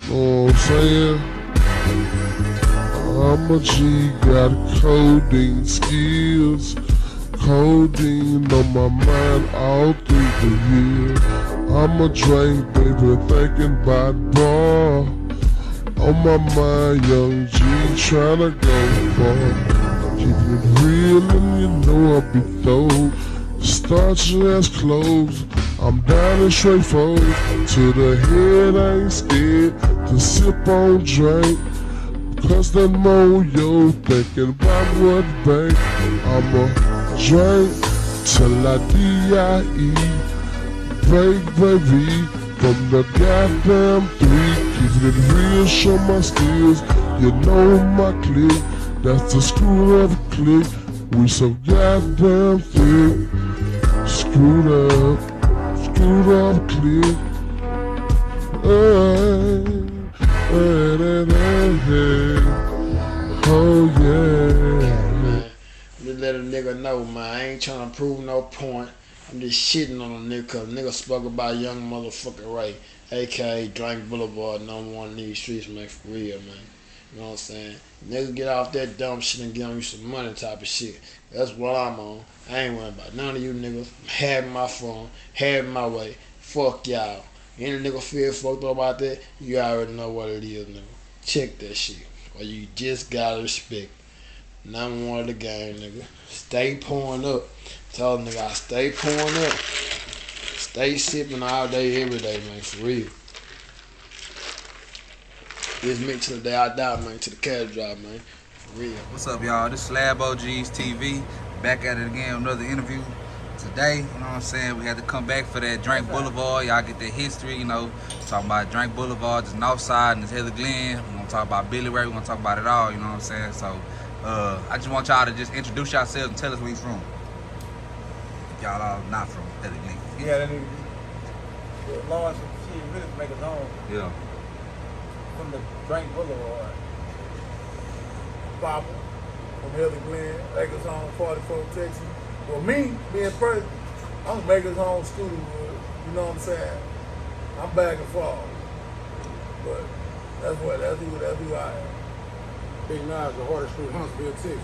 Know what I'm saying? I'm a G, got coding skills. Codeine on my mind all through the year. I'm a drink, baby, thinking about bar. On my mind, young G, tryna go far. Keep it real and you know I'll be through. Start your ass closed. I'm down and straightforward. To the head, I ain't scared to sip on drink. Cause that mo-yo thinking about what bank. I'm a drink till I die. Break, baby, from the goddamn three. Keeping it real, show my skills. You know my clique, that's the screwed up clique. We so goddamn thick. Screwed up clique. Oh yeah. Just let a nigga know, man. I ain't trying to prove no point. I'm just shitting on a nigga cause nigga spoke about young motherfucking Ray, aka DrankBlvd, #1 in these streets, man, for real, man. You know what I'm saying? Nigga get off that dumb shit and get on you some money type of shit. That's what I'm on. I ain't worried about none of you niggas. Having my phone, having my way. Fuck y'all. Any nigga feel fucked up about that, you already know what it is, nigga. Check that shit. Or you just gotta respect. #1 of the game, nigga. Stay pouring up. Tell a nigga I stay pouring up. Stay sipping all day, every day, man, for real. This me till the day I die, man, to the cash drive, man, for real. What's up, y'all? This is SlabOgsTV. Back at it again with another interview. Today, you know what I'm saying, we had to come back for that DrankBlvd. Y'all get the history, you know. Talking about DrankBlvd, just Northside and this Heather Glen. We're gonna talk about Billy Ray, we're gonna talk about it all, you know what I'm saying? So I just want y'all to just introduce yourselves and tell us where you from. If y'all are not from Heather Glen. Yeah, that nigga Lawrence and shit really make us home. Yeah. From the DrankBlvd. Poppa from Heather Glen, make us home 44 Texas. Well, me, being person, I'm Makers Home Studio, you know what I'm saying? I'm back and forth. But that's who I am. Big Nas of Water Street, Huntsville, Texas.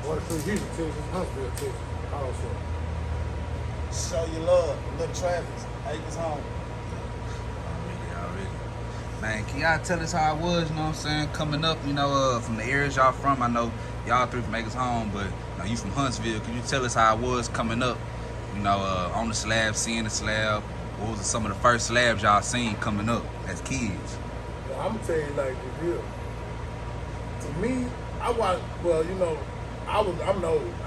Water Street, Houston, Texas, Huntsville, Texas. Also. Show your love, Little Travis, Makers Home. Already. Man, can y'all tell us how it was, you know what I'm saying, coming up, you know, from the areas y'all from? I know y'all three from Makers Home, but you know, you from Huntsville. Can you tell us how it was coming up, you know, on the slab, seeing the slab? What was some of the first slabs y'all seen coming up as kids? Well, I'm gonna tell you like this here. To me, I watched, well, you know, I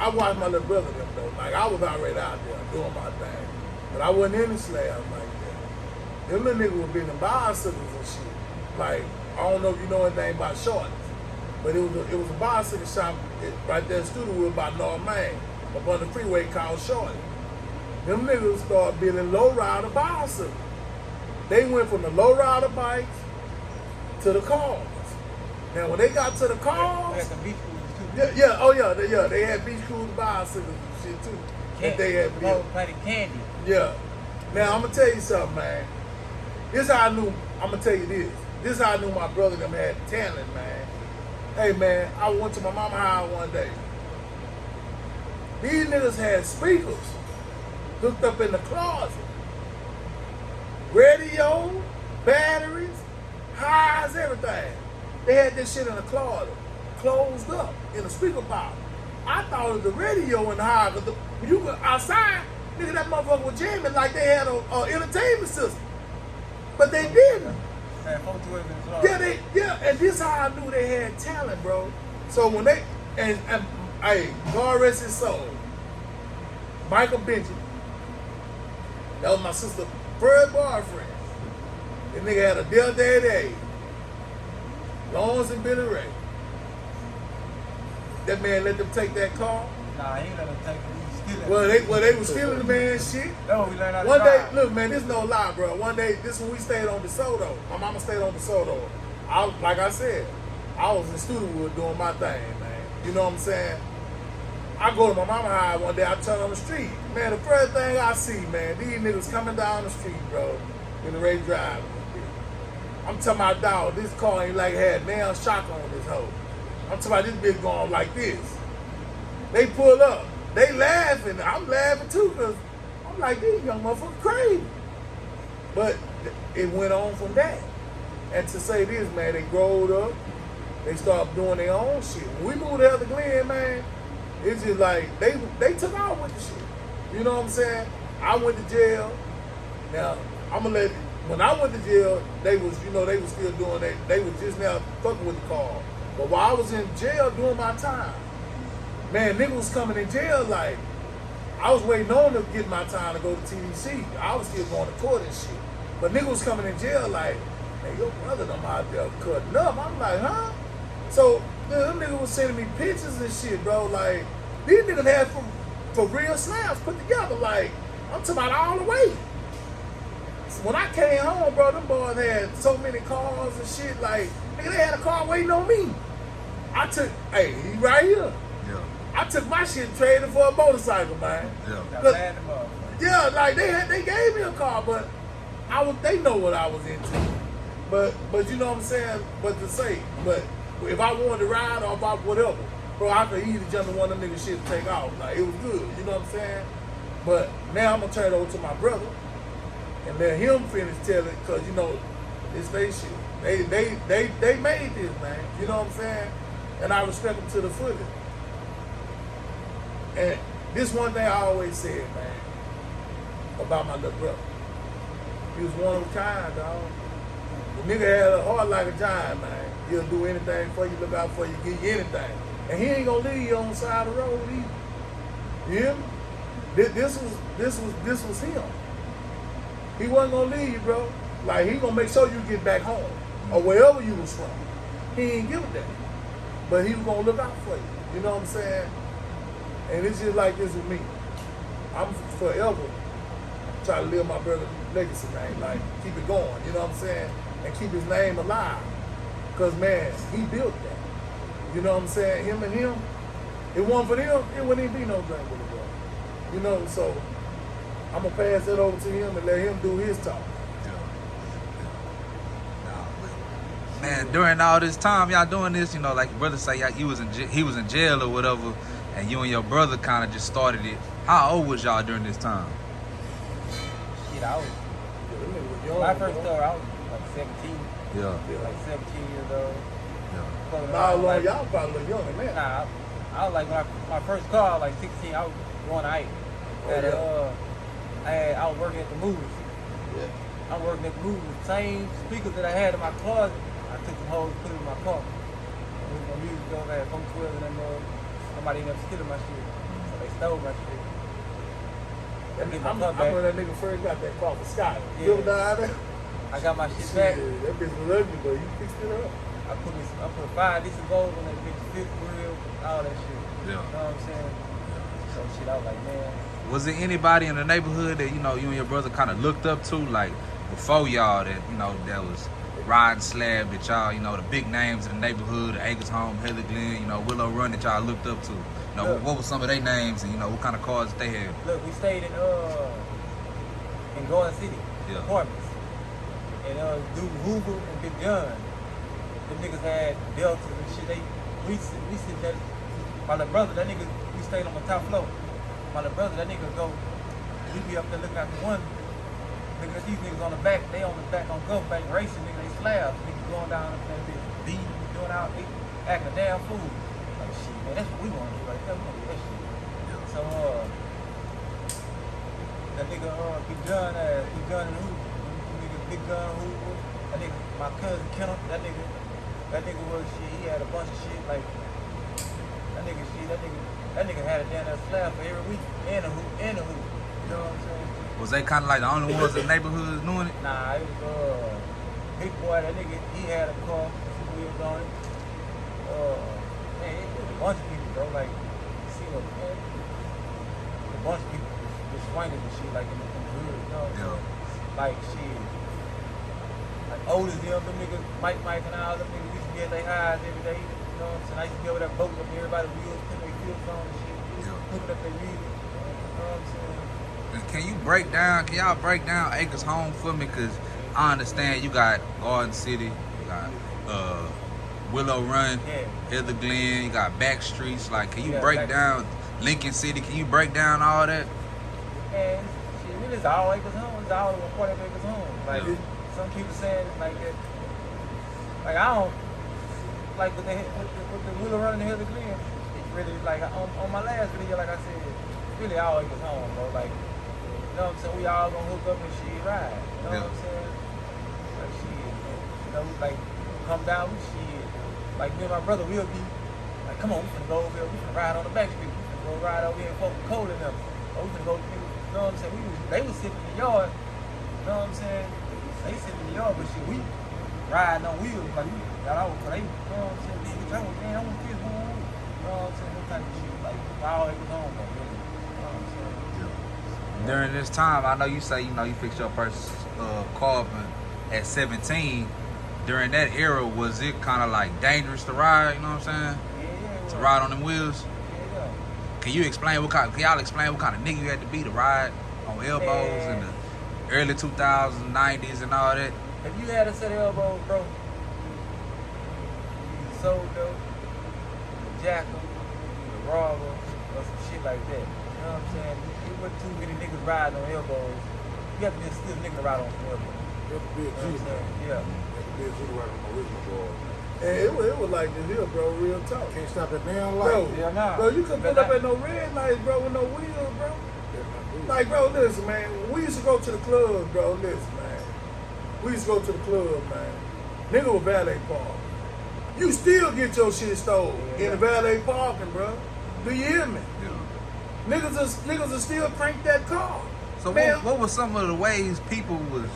watched my little brother them though. Like I was already out there doing my thing. But I wasn't in the slab like that. Them little niggas were being in bicycles and shit. Like, I don't know if you know anything about shorts. But it was a bicycle shop right there in Studiowood by North Main, up on the freeway called Shorty. Them niggas started building lowrider bicycles. They went from the lowrider bikes to the cars. Now when they got to the cars, they had beach cruise bicycles and shit too. That they had built. Candy. Yeah. Now I'm gonna tell you something, man. This how I knew. I'm gonna tell you this. This how I knew my brother them had talent, man. Hey man, I went to my mama house one day. These niggas had speakers hooked up in the closet. Radio, batteries, highs, everything. They had this shit in the closet, closed up in a speaker box. I thought it was the radio in the high, because when you go outside, nigga, that motherfucker was jamming like they had a entertainment system. But they didn't. Yeah, and this how I knew they had talent, bro. So when they, and hey, God rest his soul, Michael Benjamin, that was my sister's first boyfriend. That nigga had a Delta 88, Lawrence and Billy Ray. That man let them take that car. Nah, he ain't let them take it. Well, they was stealing the man's shit. No, we learned how to One day, drive. look, man, this no lie, bro. One day, this when we stayed on DeSoto. My mama stayed on DeSoto. Like I said, I was in Studiowood doing my thing, man. You know what I'm saying? I go to my mama house one day, I turn on the street. Man, the first thing I see, man, these niggas coming down the street, bro, in the Ray Drive. I'm talking about, dog, this car ain't like had nail shock on this hoe. I'm talking about this bitch going like this. They pull up. They laughing. I'm laughing too because I'm like, these young motherfuckers crazy. But it went on from that. And to say this, man, they growed up. They started doing their own shit. When we moved to Elder Glen, man, it's just like they took off with the shit. You know what I'm saying? I went to jail. Now, I'm gonna let when I went to jail, they was still doing they was just now fucking with the car. But while I was in jail doing my time, man, niggas was coming in jail like I was waiting on to get my time to go to TDC. I was still going to court and shit. But niggas was coming in jail like, hey, your brother them out there cutting up. I'm like, huh? So them niggas was sending me pictures and shit, bro. Like, these niggas had for real slabs put together. Like, I'm talking about all the way. So when I came home, bro, them boys had so many cars and shit. Like, nigga, they had a car waiting on me. I took, hey, he right here. Yeah. I took my shit and traded for a motorcycle, man. Yeah. Yeah, like they gave me a car, but they know what I was into. But you know what I'm saying? But if I wanted to ride or about whatever, bro, I could easily jump in one of them niggas shit and take off. Like, it was good, you know what I'm saying? But now I'm gonna turn it over to my brother and let him finish telling, cause you know, it's they shit. They made this, man. You know what I'm saying? And I respect them to the fullest. And this one thing I always said, man, about my little brother. He was one of a kind, dog. The nigga had a heart like a giant, man. He'll do anything for you, look out for you, give you anything. And he ain't gonna leave you on the side of the road either. You hear me? This was him. He wasn't gonna leave you, bro. Like, he gonna make sure you get back home or wherever you was from. He ain't give a damn. But he was gonna look out for you. You know what I'm saying? And it's just like this with me. I'm forever trying to live my brother's legacy, man. Like, keep it going, you know what I'm saying? And keep his name alive. Because, man, he built that. You know what I'm saying? Him and him, if it wasn't for them, it wouldn't even be no DrankBlvd. You know, so I'm going to pass that over to him and let him do his talk. Man, during all this time y'all doing this, you know, like your brother say, he was in jail or whatever, and you and your brother kind of just started it. How old was y'all during this time? Shit, I was. When I first started, I was like 17. Yeah. Like 17 years old. Yeah. Nah, like, y'all probably look younger, man. Nah, I was like, when my first car, I was like 16, I was going to Ike. I was working at the movies. Yeah. I was working at the movies. The same speakers that I had in my closet, I took them hoes and put them in my car. With my music over at Funk 12 and then somebody ended up stealing my shit. So they stole my shit. I remember that nigga first got that car for Scott. Yeah. You ever died there? I got my shit back. That bitch was ugly, but you fixed it up. I put 5 decent goals on that bitch, fifth grill, all that shit. Yeah. You know what I'm saying? So shit, I was like, man. Was there anybody in the neighborhood that, you know, you and your brother kind of looked up to, like, before y'all that, you know, that was riding slab that y'all, you know, the big names in the neighborhood, the Acres Home, Heather Glen, you know, Willow Run that y'all looked up to? You know, what were some of their names and, you know, what kind of cars they had? Look, we stayed in Garden City, Yeah. apartments. And dude Hoover and Big John, them niggas had Deltas and shit. We sit there. My little brother, that nigga, we stayed on the top floor. My little brother, that nigga we be up there looking at the one. Looking at these niggas on the back, they on the back on Gulf Bank racing, nigga, they slabs. Niggas going down up that bitch, beating, doing out, they acting a damn fool. Like, shit, man, that's what we want to do right there. We want to do that shit. Yeah. So, that nigga, Big John and Hoover. Big Gun Hoover, that nigga, my cousin Kenneth, that nigga was shit, he had a bunch of shit, like, that nigga had a damn slab for every week, and a hoop, you know what I'm saying? Was they kind of like the only ones in the neighborhood doing it? Nah, it was, Big Boy, that nigga, he had a car, some wheels on it, man, it was a bunch of people, bro, like, you see what, man, a bunch of people just swinging and shit, like, in the hood, you know? Yeah. Like, shit. Like old as them niggas, Mike and all them niggas used to be at their highs every day. You know what I'm saying? I used to be over that boat up there, everybody wheels, putting their wheels on and shit. Hooking up their music. You know what I'm saying? Can y'all break down Acres Home for me? Because I understand you got Garden City, you got Willow Run, Heather Glen, you got back streets. Like, can you break down Lincoln City? Can you break down all that? And shit, it's all acres home. It's all 40 acres home. Like some people saying like that. Like I don't like with the Willow Run and the Heather Glen. It's really like on my last video, like I said, it's really all acres home, bro. Like, you know what I'm saying? We all gonna hook up and shit ride. You know what I'm saying? Like shit, you know, like come down with shit. Like me and my brother, we'll be like, come on, we finna go over here, we finna ride on the back street, we finna go ride over here and fuck with Cole and them. Or we finna go, you know what I'm saying? They was sitting in the yard, you know what I'm saying? They sitting in the yard, but shit, we riding on wheels, like we got out, cause they, you know what I'm saying? Man, I want kids home, you know what I'm saying? That type of shit, like, all it was on, bro, really. You know what I'm saying? During this time, I know you say, you know, you fixed your first car at 17. During that era, was it kind of like dangerous to ride? You know what I'm saying? Yeah. To ride on them wheels. Yeah. Can you explain what kind? Can y'all explain what kind of nigga you had to be to ride on elbows in the early 2000s, 90s, and all that? If you had a set of elbows, bro, you sold dope, the jackal, the robber, or some shit like that. You know what I'm saying? You wasn't too many niggas riding on elbows. You have to be a stiff nigga to ride on some elbows. You have to be a G, man. Yeah. Right on my original board. And it was like this here, bro, real talk. Can't stop at damn light. Bro, yeah, nah. Bro, you couldn't pull up at no red lights, bro, with no wheels, bro. Like, bro, listen, man. We used to go to the club, bro. Listen, man. We used to go to the club, man. Nigga with valet park. You still get your shit stolen in the valet parking, bro. Do you hear me? Yeah. Niggas will still crank that car. So man, what were some of the ways people was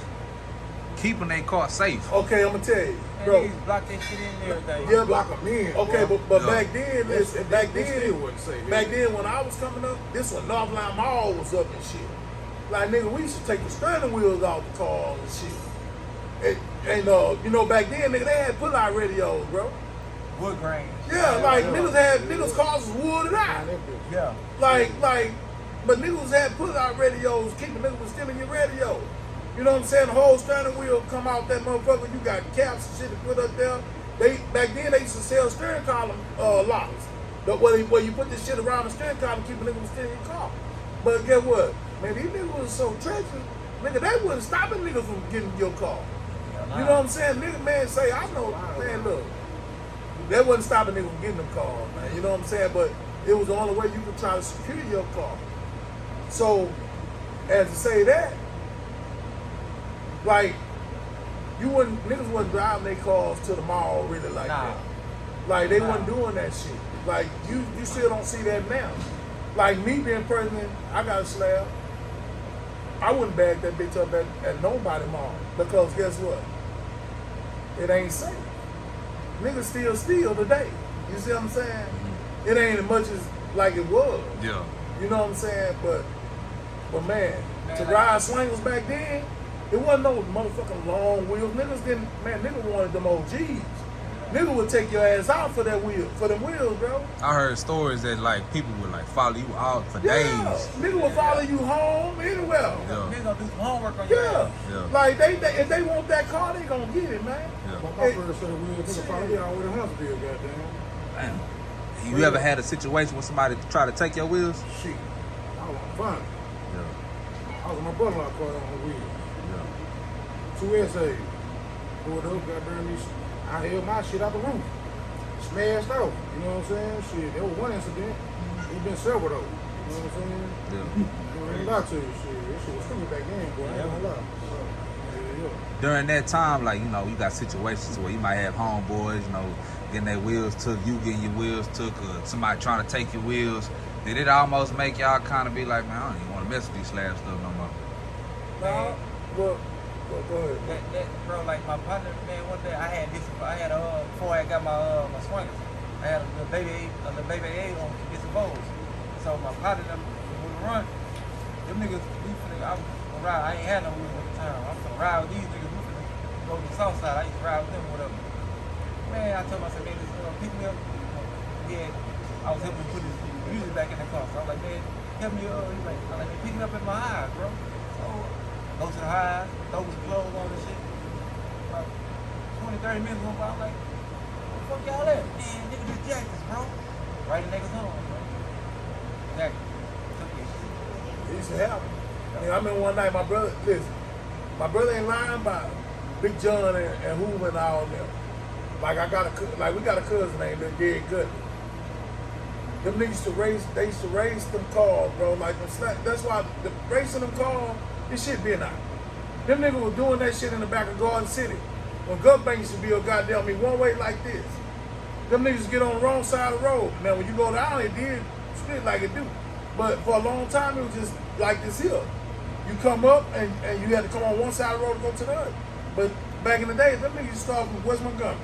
keeping their car safe? Okay, I'm gonna tell you, And bro. niggas block that shit in there, everything. Yeah, Block them in. okay, bro. but Yeah. back then, listen, back They then, still wouldn't say that. back then when I was coming up, this when Northline Mall was up and shit. Like, nigga, we used to take the steering wheels off the car and shit. And you know, back then, nigga, they had pull-out radios, bro. Wood grain. Yeah, like niggas cars was wooded out. Yeah. Like, but niggas had pull-out radios, keeping niggas was stealing your radio. You know what I'm saying? The whole steering wheel come out that motherfucker. You got caps and shit to put up there. Back then they used to sell steering column locks. But where you put this shit around the steering column, keep a nigga from stealing your car. But guess what? Man, these niggas was so treacherous. Nigga, they wasn't stopping niggas from getting your car. You know what I'm saying? Nigga, man, say, I know, man, look. They wasn't stopping niggas from getting them cars, man. You know what I'm saying? But it was the only way you could try to secure your car. So, as to say that, like, niggas wasn't driving their cars to the mall really like that. Like, they wasn't doing that shit. Like, you still don't see that now. Like, me being president, I got a slab. I wouldn't bag that bitch up at nobody mall. Because guess what? It ain't safe. Niggas still steal today. You see what I'm saying? It ain't as much as like it was. Yeah. You know what I'm saying? But man, to ride swingers back then, it wasn't no motherfucking long wheels. Niggas wanted them OGs. Nigga would take your ass out for them wheels, bro. I heard stories that like people would like follow you out for days. Nigga will follow you home anywhere. Yeah. Niggas gonna do some homework on your ass. Yeah. Like if they want that car, they gonna get it, man. Yeah. My first set of wheels, nigga follow me all with a Huntsville, goddamn. Damn. You ever had a situation where somebody try to take your wheels? Shit. I was fun. Yeah. I was on my brother-in-law car on the wheel. Yeah. 2 essays. Pulled up, goddamn me. I held my shit out the roof. Smashed out. You know what I'm saying? Shit, there was one incident. There's been several though. You know what I'm saying? Yeah. I ain't lie to you, shit. That shit was screaming back then, boy. I ain't gonna lie. Yeah. During that time, like, you know, you got situations where you might have homeboys, you know, getting their wheels took, you getting your wheels took, or somebody trying to take your wheels. Did it almost make y'all kind of be like, man, I don't even want to mess with these slab stuff no more? No, but go ahead. That bro, like my partner, man, one day I had before I got my swingers, I had the baby 8 on this bows. So my partner them would run. Them niggas, I was gonna ride. I ain't had no wheels at the time. I was gonna ride with these niggas. We finna go to the south side. I used to ride with them or whatever. Man, I told myself, man, just pick me up. I was helping put his music back in the car. So I was like, man, help me up. He's like, man, pick it up at my highs, bro. So go to the highs, throw some clothes on and shit. 20, 30 minutes went by. I'm like, where the fuck y'all at? Man, nigga just jacked us, bro. Right in niggas home, bro. Jacked us. Took this shit. It used to happen. I remember one night my brother ain't lying about Big John and Hoover and all them. Like we got a cousin named Dead Good. Them niggas used to race them cars, bro. Like that's why the racing them cars, this shit been out. Them niggas was doing that shit in the back of Garden City. When Gulf Bank used to be a goddamn one way like this. Them niggas get on the wrong side of the road. Now when you go down, it did split like it do. But for a long time it was just like this here. You come up and you had to come on one side of the road to go to the other. But back in the day, them niggas used to start from West Montgomery.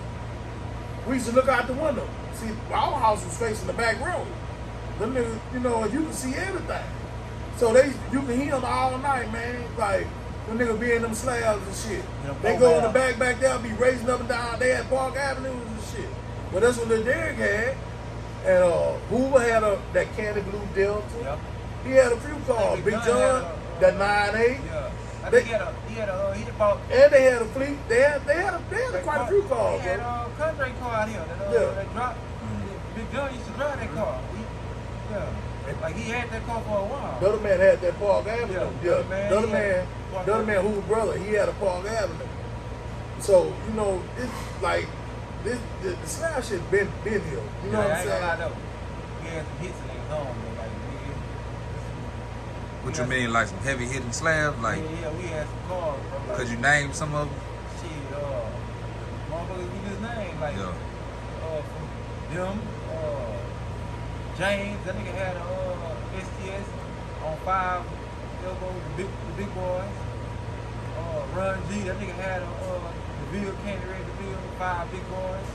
We used to look out the window. See, our house was facing the back road. Them niggas, you know, you can see everything. So you can hear them all night, man. Like, them niggas be in them slabs and shit. They go in the back there, be racing up and down. They had Park Avenues and shit. But that's what Lil Derrick had. And Hoover had that candy blue Delta. Yep. He had a few cars. Big John, that 9.8. Yeah. I think he had about. And they had a fleet. They had quite a few cars. He had a country car out here that dropped. Big John used to drive that car. Like he had that car for a while. The other man had that Park Avenue. Yeah. The other man, Hoover brother, he had a Park Avenue. So you know, it's like the slab shit been here. You know what I'm saying? I ain't gonna lie though. We had some hits in his home though. Like What you mean, like some heavy hitting slabs? Like, yeah, we had some cars, bro. Like, could you name some of them? Shit, motherfuckers we just named, like, from them, James, that nigga had a STS on 5 elbows, the big boys. Run G, that nigga had a DeVille, Candy Red DeVille, 5 big boys.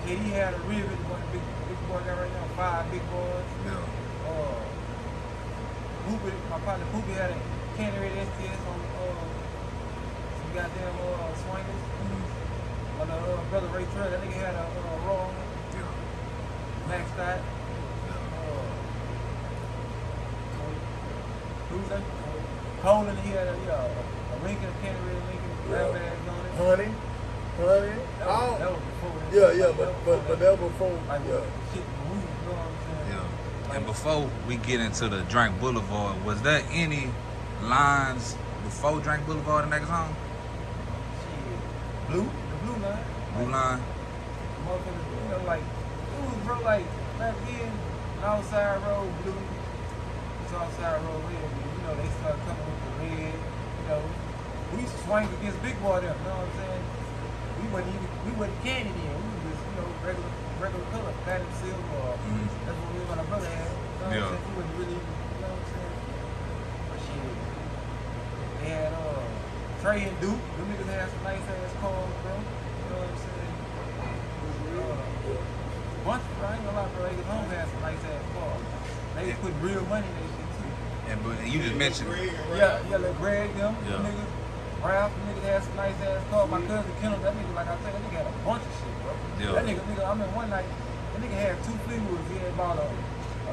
KD had a Rivet, one big boy got right now, 5 big boys. Yeah. My partner Poopy had a Candy Red STS on some goddamn swingers. On the brother Ray Trey, that nigga had a roll. Max that. Who's that? Colin, he had a Lincoln, a Candy Red Lincoln, grab bags on it. Honey. That was before. But that was before. Like, shit, you know what I'm saying? Yeah. And before we get into the DrankBlvd, was there any lines before DrankBlvd in niggas home? Shit. The blue line. Blue line? Motherfuckers, you know, like, it was bro, like, back then, outside road blue, it's outside road red, you know, they started coming with the red, you know. We used to swing against big boy them, you know what I'm saying? We wasn't candy then, we was just, you know, regular color, platinum silver, that's what me and my brother had, you know what I'm saying? We wasn't really, you know what I'm saying? But shit, they had, Trey and Duke, them niggas had some nice ass cars, bro, you know what I'm saying? Bunch of, I ain't gonna lie, bro, they home had some nice ass cars. They put real money in that shit too. And you just mentioned like Greg, them niggas. Ralph, the nigga had some nice ass cars. My cousin Kendall, that nigga, like I said, that nigga had a bunch of shit, bro. Yeah. That nigga, I mean, one night, that nigga had 2 flea wheels. He had bought a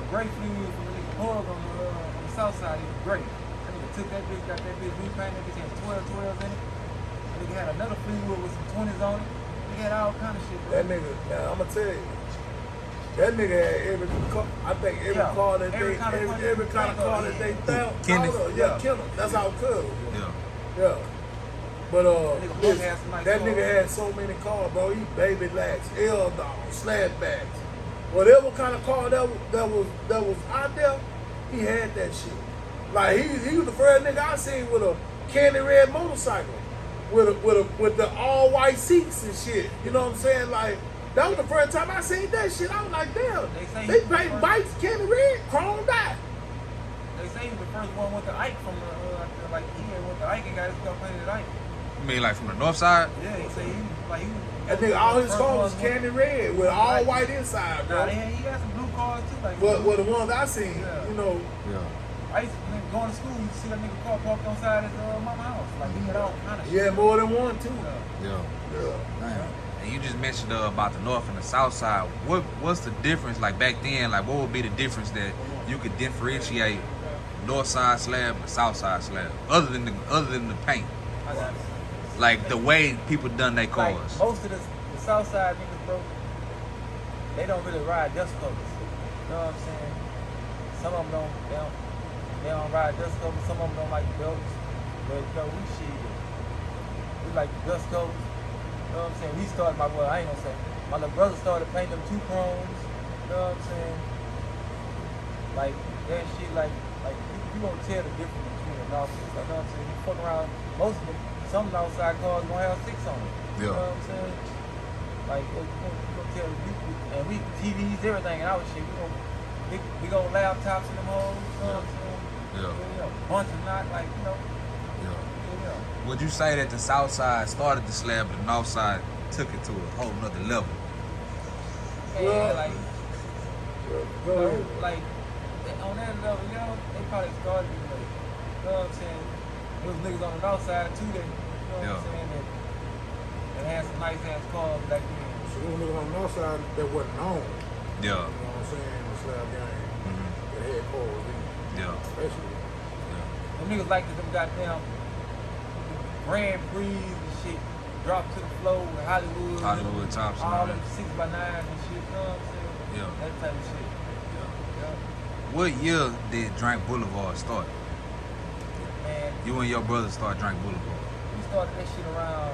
gray flea wheel from the nigga Pug on the south side. He was great. That nigga took that bitch, got that bitch repainted. That bitch had 12s in it. That nigga had another flea wheel with some 20s on it. He had all kind of shit, bro. That nigga, now I'm gonna tell you, that nigga had every car. I think every car that every kind of car that they found. Kenneth. That's how it could. Yeah. But that nigga had so many cars, bro. He baby lax, L dog, slabbags, whatever kind of car that was out there, he had that shit. Like he was the first nigga I seen with a candy red motorcycle, with the all white seats and shit. You know what I'm saying? Like that was the first time I seen that shit. I was like, damn, they paint bikes candy red, chromed out. They say he was the first one with the Ike from the like he had with the Ike and got his car painted Ike. You mean like from the north side? Yeah, he said he was that nigga, all his cars was candy red with all white inside, bro. Nah, he had some blue cars too. Like, well, the ones I seen, you know. Yeah. I used to going to school, you see that nigga car parked on the side of mama's house. Like, he had all kind of shit. Yeah, more than one, too. Yeah. Damn. And you just mentioned about the north and the south side. What's the difference, like back then, like what would be the difference that you could differentiate north side slab and the south side slab, other than the paint? I got it. Like the way people done their cars. Like, most of the South Side niggas, bro, they don't really ride dust covers. You know what I'm saying? Some of them they don't ride dust covers. Some of them don't like belts. But you know, we like the dust covers. You know what I'm saying? We started I ain't gonna say. My little brother started painting them 2 chromes. You know what I'm saying? Like that shit, like you won't tell the difference between the North. You know what I'm saying? You fuck around, most of them. Some outside cars gonna have 6 on it. You know what I'm saying? Like, you gonna tell the people, and we TVs, everything, and our shit, we go laptops in them hoes, you know what I'm saying? Bunch of not, like, you know. Would you say that the South Side started the slab, but the North Side took it to a whole nother level? Yeah, like, you know, like, on that level, you know, they probably started it, like, you know what I'm saying? There was niggas on the North Side too that, you know what I'm saying, that had some nice ass cars back then. So there was niggas on the North Side that wasn't known. Yeah. You know what I'm saying? The slab game. That had cars in it. Yeah. Basically. Them niggas like them goddamn Grand Prix and shit drop to the floor with Hollywood tops and all all them that. 6x9s and shit, you know what I'm saying? Yeah. That type of shit. What year did Drank Boulevard start? Man, You and your brother started Drank Boulevard. we started that shit around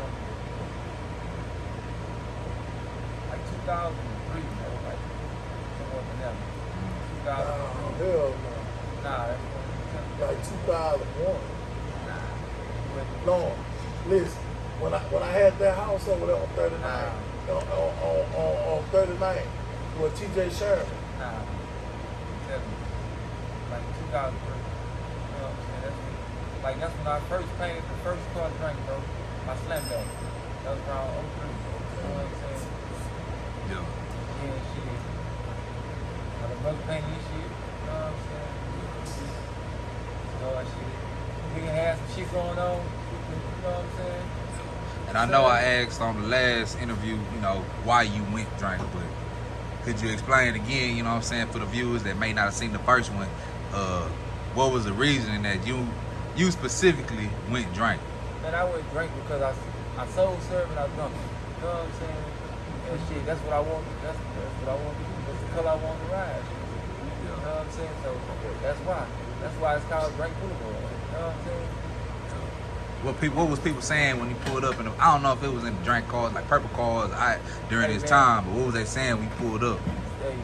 like 2003, bro, like somewhere in there. 2003. Hell no. Nah, that's Like 2001. nah. No, listen. When I had that house over there on 39, on 39, with TJ Sherman. Nah. Like 2003. You know what I'm saying? That's when I first painted the first car Drink, bro. My Slam Bag. That was around 03. You know what I'm saying? Yeah. Yeah, shit. My little brother painted this shit. You know what I'm saying? So that shit. Nigga had some shit going on. You know what I'm saying? And I know I asked on the last interview, you know, why you went Drank, but could you explain again, you know what I'm saying, for the viewers that may not have seen the first one, what was the reason that you specifically went Drank? Man, I went Drink because I sold serve and I drunk. You know what I'm saying? And shit, that's what I want. That's what I want to do. That's the color I want to ride. You know what I'm saying? So that's why. That's why it's called Drink Boulevard. You know what I'm saying? What was people saying when you pulled up? I don't know if it was in the Drank cars, like purple cars, during Hey, this man. time, but what was they saying when you pulled up? Hey,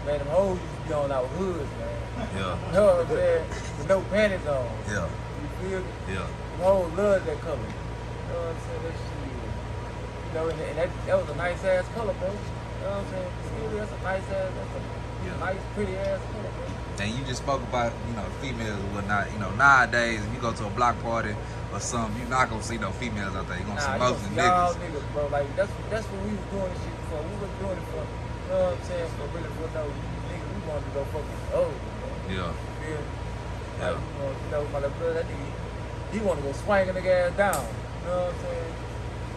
man, them hoes used to be on our hoods, man. Yeah. You know what I'm saying? With no panties on. Yeah. You feel me? Yeah. Them hoes love that color. You know what I'm saying? That shit. You know, and that was a nice ass color, bro. You know what I'm saying? Still, that's a nice ass, nice, pretty ass color, bro. And you just spoke about, you know, females and whatnot. You know, nowadays, if you go to a block party or something, you're not gonna see no females out there. You're gonna see you mostly y'all niggas. niggas, bro. Like that's what we was doing this shit for. We wasn't doing it for, you know what I'm saying, for really for no nigga. We wanted to go fucking man. Yeah. You feel me? Yeah. Like, you know, my little brother, that nigga, he wanna go swing a nigga ass down. You know what I'm saying?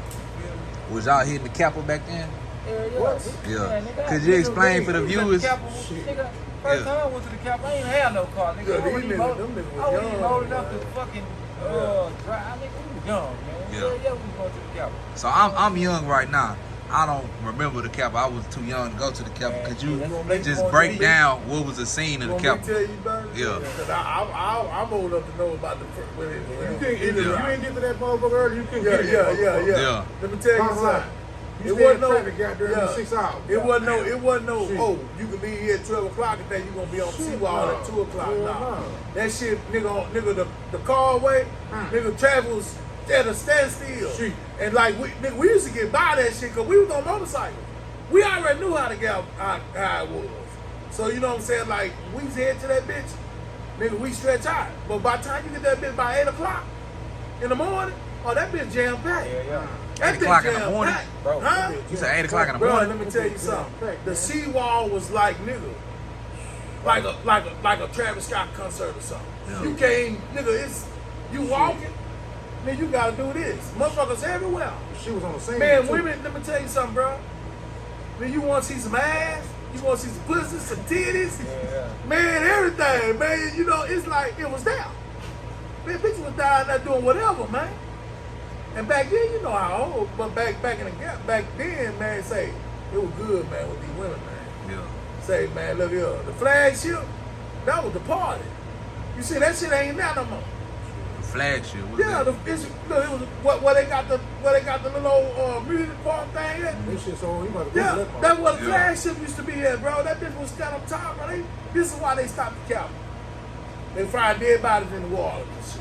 You feel me? Was y'all hitting the Kappa back then? Yeah. What? Yeah. Nigga, Could you explain for the viewers? Nigga, first time I went to the Kappa, I ain't had no car, nigga. Yeah, I wasn't these even niggas, old- them niggas was I wasn't even young, old enough man. to fucking drive. Nigga, we was young, man. Yeah. Yeah, we was going to the Kappa. So I'm young right now. I don't remember the Kappa. I was too young to go to the Kappa. Man, Could you that's- just break down what was the scene of the You want me to Kappa? tell you about it? Yeah. Because I'm old enough to know about the when it You ain't get to that motherfucker early, you couldn't get that motherfucker. Yeah. Let me tell you Right. something. You It stay in wasn't no traffic goddamn 6 hours. It wasn't no. Shit. Oh, you can be here at 12 o'clock and think you gonna be on Shit, Seawall no. at 2 o'clock. Hell Nah. no. That shit, nigga, the carway, nigga, traffic was at a standstill. Shit. And like we used to get by that shit because we was on motorcycles. We already knew how to get how it was. So you know what I'm saying? Like we head to that bitch, nigga, we stretch out. But by the time you get that bitch by 8 o'clock in the morning, oh that bitch jam packed. Yeah. That 8 o'clock in the jam morning? packed. Bro, Huh? You said 8 o'clock in the Bro, morning? let me tell you something. The Seawall was like nigga, like a Travis Scott concert or something. Yeah. You can't, nigga. It's you walking, man. You gotta do this. Motherfuckers everywhere. She was on the scene. Man, too. women. Let me tell you something, bro. Man, you want to see some ass? You want to see some pussy, some titties? Yeah. Man, everything, man. You know, it's like it was there. Man, bitches was down there doing whatever, man. And back then, you know how old, but back in the gap, back then, man, say it was good, man, with these women, man. Yeah. Say, man, look here, the flagship, that was the party. You see, that shit ain't now no more. The flagship. Yeah, it was where they got the little old music park thing at. This shit so you about to go Yeah, to that that's where the flagship used to be at, bro. That bitch was stand up top, bro. This is why they stopped the Capitol. They find dead bodies in the water and shit.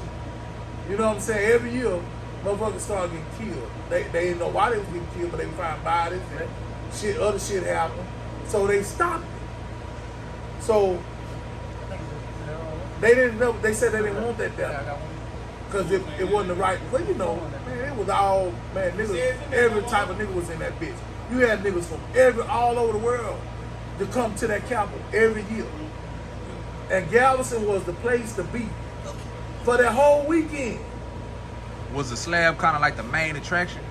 You know what I'm saying? Every year, motherfuckers start getting killed. They didn't know why they was getting killed, but they would find bodies and shit, other shit happened. So they stopped it. So they didn't know. They said they didn't want that there because it wasn't the right. Well, you know, man, it was all man. Niggas, every type of nigga was in that bitch. You had niggas from all over the world to come to that Capitol every year. And Galveston was the place to be for that whole weekend. Was the slab kind of like the main attraction?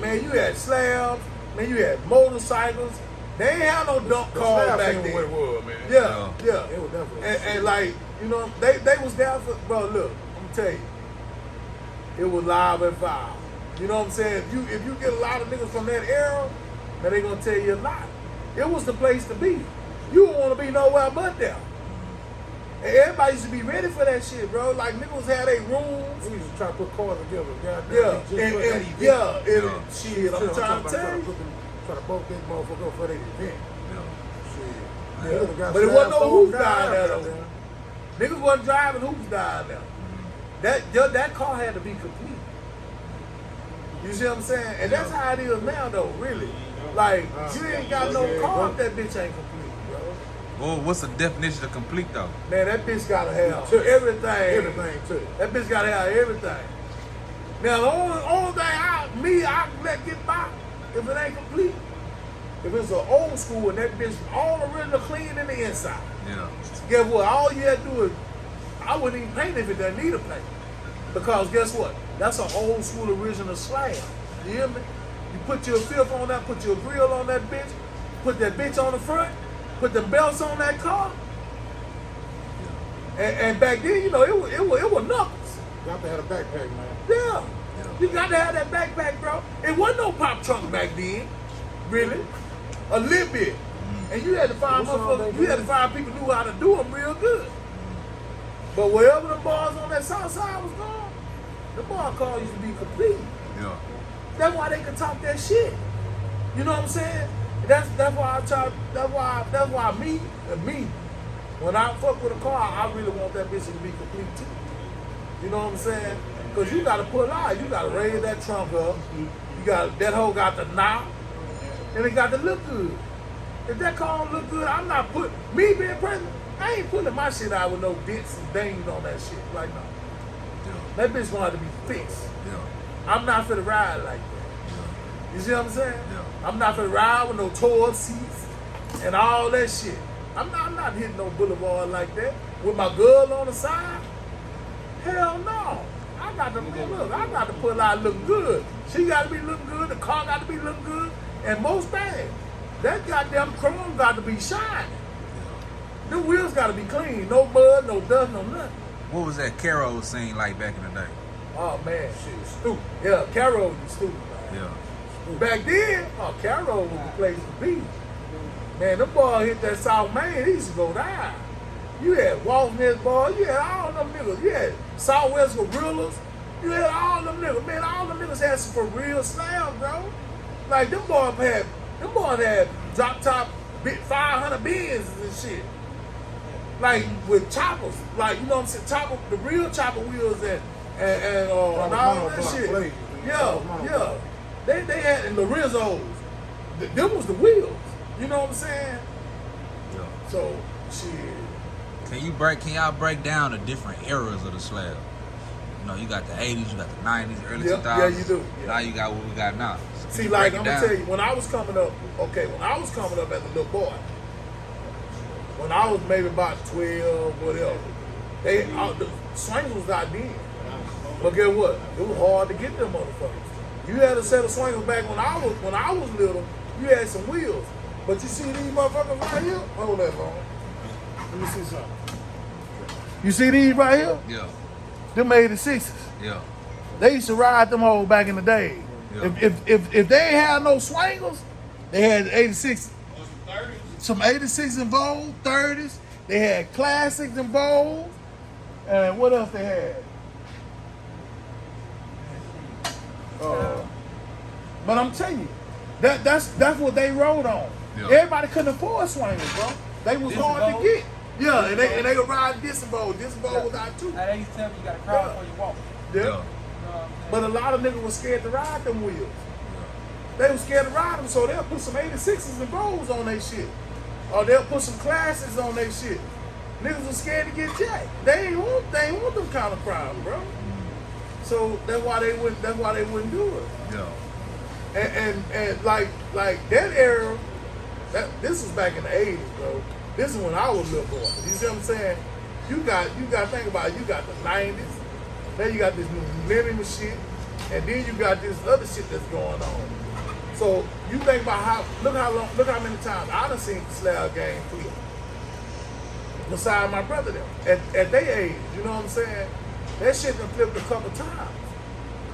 Man, you had slabs. Man, you had motorcycles. They ain't had no dump cars back then. What it was, man. Yeah. It was definitely. And like, you know, they was there for, bro, look, I'm gonna tell you, it was live and fire. You know what I'm saying? If you get a lot of niggas from that era, then they gonna tell you a lot. It was the place to be. You don't wanna be nowhere but there. And everybody used to be ready for that shit, bro. Like niggas had their rooms. We used to try to put cars together. Yeah, shit, I'm trying to tell you. Try to bulk this motherfucker up for their event. Yeah. Shit. But it wasn't no hoops down there though. Niggas wasn't driving hoops down there. That car had to be complete. You see what I'm saying? And that's how it is now though, really. Like, you ain't got no car if that bitch ain't complete, bro. Well, what's the definition of complete though? Man, that bitch gotta have everything. Everything too. That bitch gotta have everything. Now the only thing I can let get by if it ain't complete. If it's an old school and that bitch all original clean in the inside. Yeah. Guess what? All you had to do is, I wouldn't even paint if it doesn't need a paint. Because guess what? That's an old school original slab. You hear me? You put your filth on that, put your grill on that bitch, put that bitch on the front, put the belts on that car. And back then, you know, it was knuckles. You have to have a backpack, man. Yeah. You got to have that backpack, bro. It wasn't no pop trunk back then. Really. A little bit. And you had to find people who knew how to do them real good. But wherever the bars on that south side was going, the bar car used to be complete. Yeah. That's why they could talk that shit. You know what I'm saying? That's why I try. That's why me, when I fuck with a car, I really want that bitch to be complete too. You know what I'm saying? Cause you gotta pull out. You gotta raise that trunk up. You got that hoe got the knob, and it got to look good. If that car don't look good, I'm not putting me being president. I ain't putting my shit out with no dents and dings on that shit. Like no. Yeah. That bitch gonna have to be fixed. Yeah. I'm not finna ride like that. You see what I'm saying? Yeah. I'm not finna ride with no tore seats and all that shit. I'm not hitting no boulevard like that with my girl on the side. Hell no. I got to pull out looking good. She got to be looking good. The car got to be looking good. And most things, that goddamn chrome got to be shining. The wheels got to be clean. No mud, no dust, no nothing. What was that Caro scene like back in the day? Oh man, shit, stupid. Yeah, Caro was stupid. Man. Yeah. Back then, Caro was the place to be. Man, them boys hit that South Main, he used to go down. You had Waltness boys, you had all them niggas. You had Southwest Gorillas. You had all them niggas. Man, all them niggas had some for real slabs, bro. Like, them boys had drop top 500 Benz and shit. Like, with choppers. Like, you know what I'm saying? The real chopper wheels and all that shit. Yeah. They had, and the Rizzos, them was the wheels. You know what I'm saying? Yeah. So, shit. Can y'all break down the different eras of the slab? You know, you got the 80s, you got the 90s, early 2000s. Yeah, you do. Yeah. Now you got what we got now. So see, like, I'm going to tell you, when I was coming up as a little boy, when I was maybe about 12, whatever, the swings was out then. But guess what? It was hard to get them motherfuckers. You had a set of swingers back when I was little, you had some wheels. But you see these motherfuckers right here? Hold that phone. Let me see something. You see these right here? Yeah. Them 86s. Yeah. They used to ride them hoes back in the day. Yeah. If they ain't had no swingers, they had 86, some 86 in Vogue, 30s. They had classics in Vogue. And what else they had? But I'm telling you, that's what they rode on. Yeah. Everybody couldn't afford swingers, bro. They was This hard to Vogue? get. Yeah, and they could ride this Vogue. This Vogue was out too. They used to tell me you got to crawl before you walk. Yeah. Yeah. You know what I'm saying? But a lot of niggas was scared to ride them wheels. They was scared to ride them, so they'll put some 86s and Vogues on their shit. Or they'll put some classics on their shit. Niggas was scared to get jacked. They ain't want them kind of crowd, bro. So that's why they wouldn't do it. Yeah. And like that era, this was back in the 80s, bro. This is when I was a little boy. You see what I'm saying? You got to think about it. You got the 90s. Then you got this new millennium shit, and then you got this other shit that's going on. So you think about look how many times I done seen the slab game flip. Beside my brother them at their age, you know what I'm saying? That shit done flipped a couple times,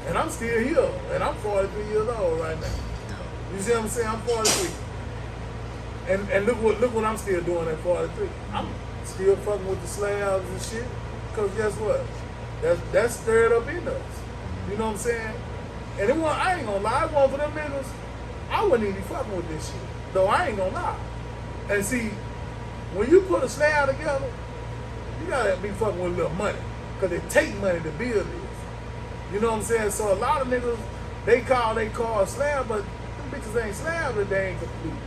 and I'm still here, and I'm 43 years old right now. You see what I'm saying? I'm 43, and look what I'm still doing at 43. I'm still fucking with the slabs and shit, cause guess what? That's stirred up in us. You know what I'm saying? And I ain't gonna lie, it wasn't for them niggas, I wouldn't even be fucking with this shit. Though I ain't gonna lie. And see, when you put a slab together, you gotta be fucking with a little money. Cause it take money to build this. You know what I'm saying? So a lot of niggas, they call a slab, but them bitches ain't slab if they ain't complete.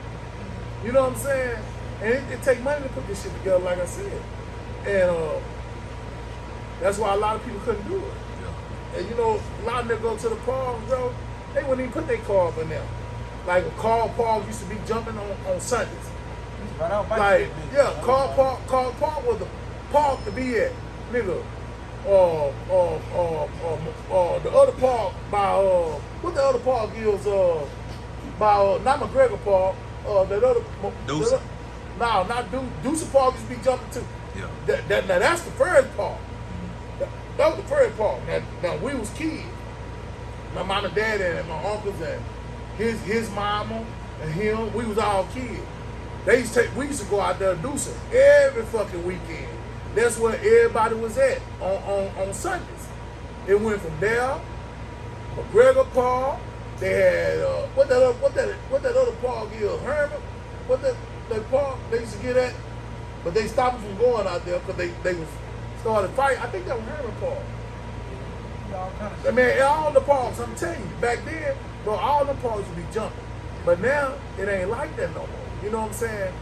You know what I'm saying? And it take money to put this shit together, like I said. And that's why a lot of people couldn't do it. Yeah. And you know, a lot of niggas go to the parks, bro, they wouldn't even put their car up in there. Like a car park used to be jumping on Sundays. Like, yeah, car park was the park to be at, nigga. The other park by what the other park is by not McGregor Park, that other Deuce. No, not Deuce Park used to be jumping too. Yeah. Now that's the first park. That was the first park. Now we was kids. My mom and dad and my uncles and his mama and him, we was all kids. We used to go out there deucing every fucking weekend. That's where everybody was at on Sundays. It went from there, McGregor Park. They had what that other park is, Herman. What that park they used to get at, but they stopped them from going out there because they was started fighting. I think that was Herman Park. I mean, all the parks, I'm telling you, back then, bro, all the parks would be jumping. But now, it ain't like that no more. You know what I'm saying?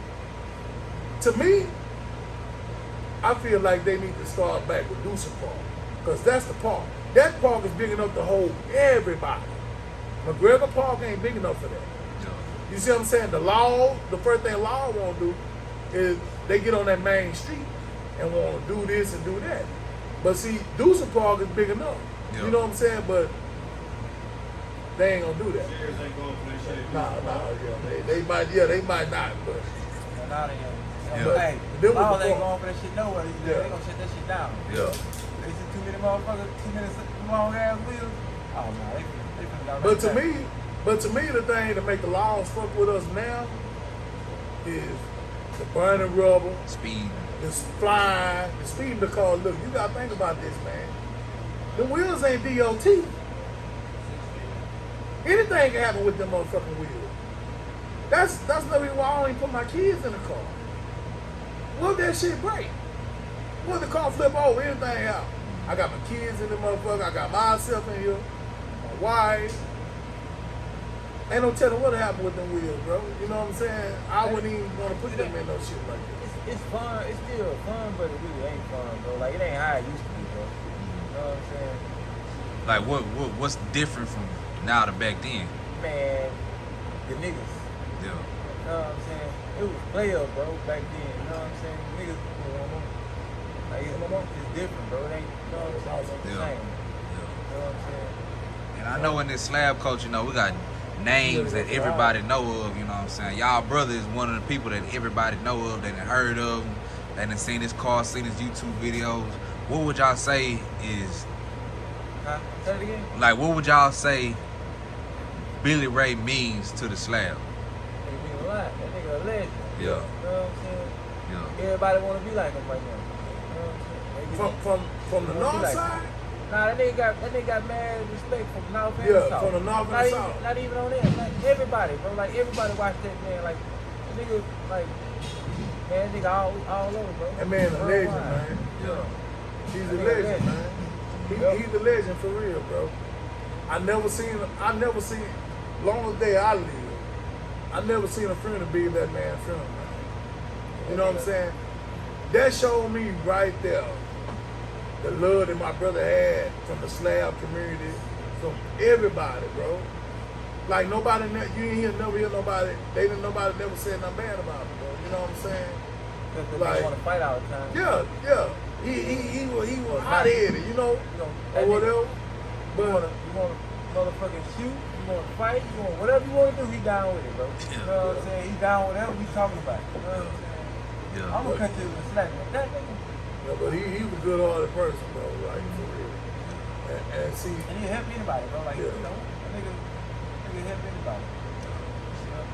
To me, I feel like they need to start back with Deuce Park. Because that's the park. That park is big enough to hold everybody. McGregor Park ain't big enough for that. You see what I'm saying? The first thing law want to do is they get on that main street and want to do this and do that. But see, Deuce Park is big enough. Yeah. You know what I'm saying? But they ain't gonna do that. Ain't going for that shit. Nah, they might not, but. But hey, Laws ain't going for that shit nowhere. They gonna shut that shit down. Yeah. They see too many motherfuckers, too many long ass wheels. Oh no, they finna go But to me, the thing to make the laws fuck with us now is the burning rubber, Speed. the flying, the speed. Because look, you gotta think about this, man. The wheels ain't DOT. Anything can happen with them motherfucking wheels. That's the reason why I don't even put my kids in the car. What if that shit break? What if the car flip over, anything out? I got my kids in the motherfucker, I got myself in here, my wife. Ain't no telling what happened with them wheels, bro. You know what I'm saying? I wouldn't even want to put them in no shit like this. It's fun, it's still fun, but it really ain't fun, bro. Like, it ain't how it used to be, bro. You know what I'm saying? Like, what's different from now to back then? Man, the niggas. Yeah. You know what I'm saying? It was player, bro, back then. You know what I'm saying? Niggas, like, it's different, bro. It ain't, you know what I'm saying? It's the same. You know what I'm saying? And I know in this slab culture, you know, we got names that everybody know of, you know what I'm saying? Y'all brother is one of the people that everybody know of, that done heard of him, that done seen his car, seen his YouTube videos. What would y'all say is Huh? Say it again? Like, what would y'all say Billy Ray means to the slab? They mean a lot. That nigga a legend. Yeah. You know what I'm saying? Yeah. Everybody want to be like him right now. You know what I'm saying? From the north like side? Nah, that nigga got mad respect from north and Yeah, south. from the north and south. Not even on them. Like everybody, bro. Like everybody watched that man. Like the nigga, like man, nigga all over, bro. That man a legend, Worldwide. man. Yeah. He's a That nigga legend, legend. man. He's a legend for real, bro. I never seen, long as day I live, I never seen a friend to be that man's friend, man. You know what I'm saying? That showed me right there the love that my brother had from the slab community, from everybody, bro. Like nobody, you ain't never hear nobody, nobody never said nothing bad about him, bro. You know what I'm saying? Because they Like- want to fight all the time. Yeah. He was hot-headed, you know, or whatever. You want to motherfucking shoot, you want to fight, you want whatever you want to do, he down with it, bro. You know what I'm saying? He down with whatever we talking about. You know what I'm saying? Yeah. I'm gonna cut you with a slack. That nigga. Yeah, but he was a good-hearted person, bro. Like for real. And see, And he help anybody, bro. Like, Yeah. you know, that nigga help anybody. You know?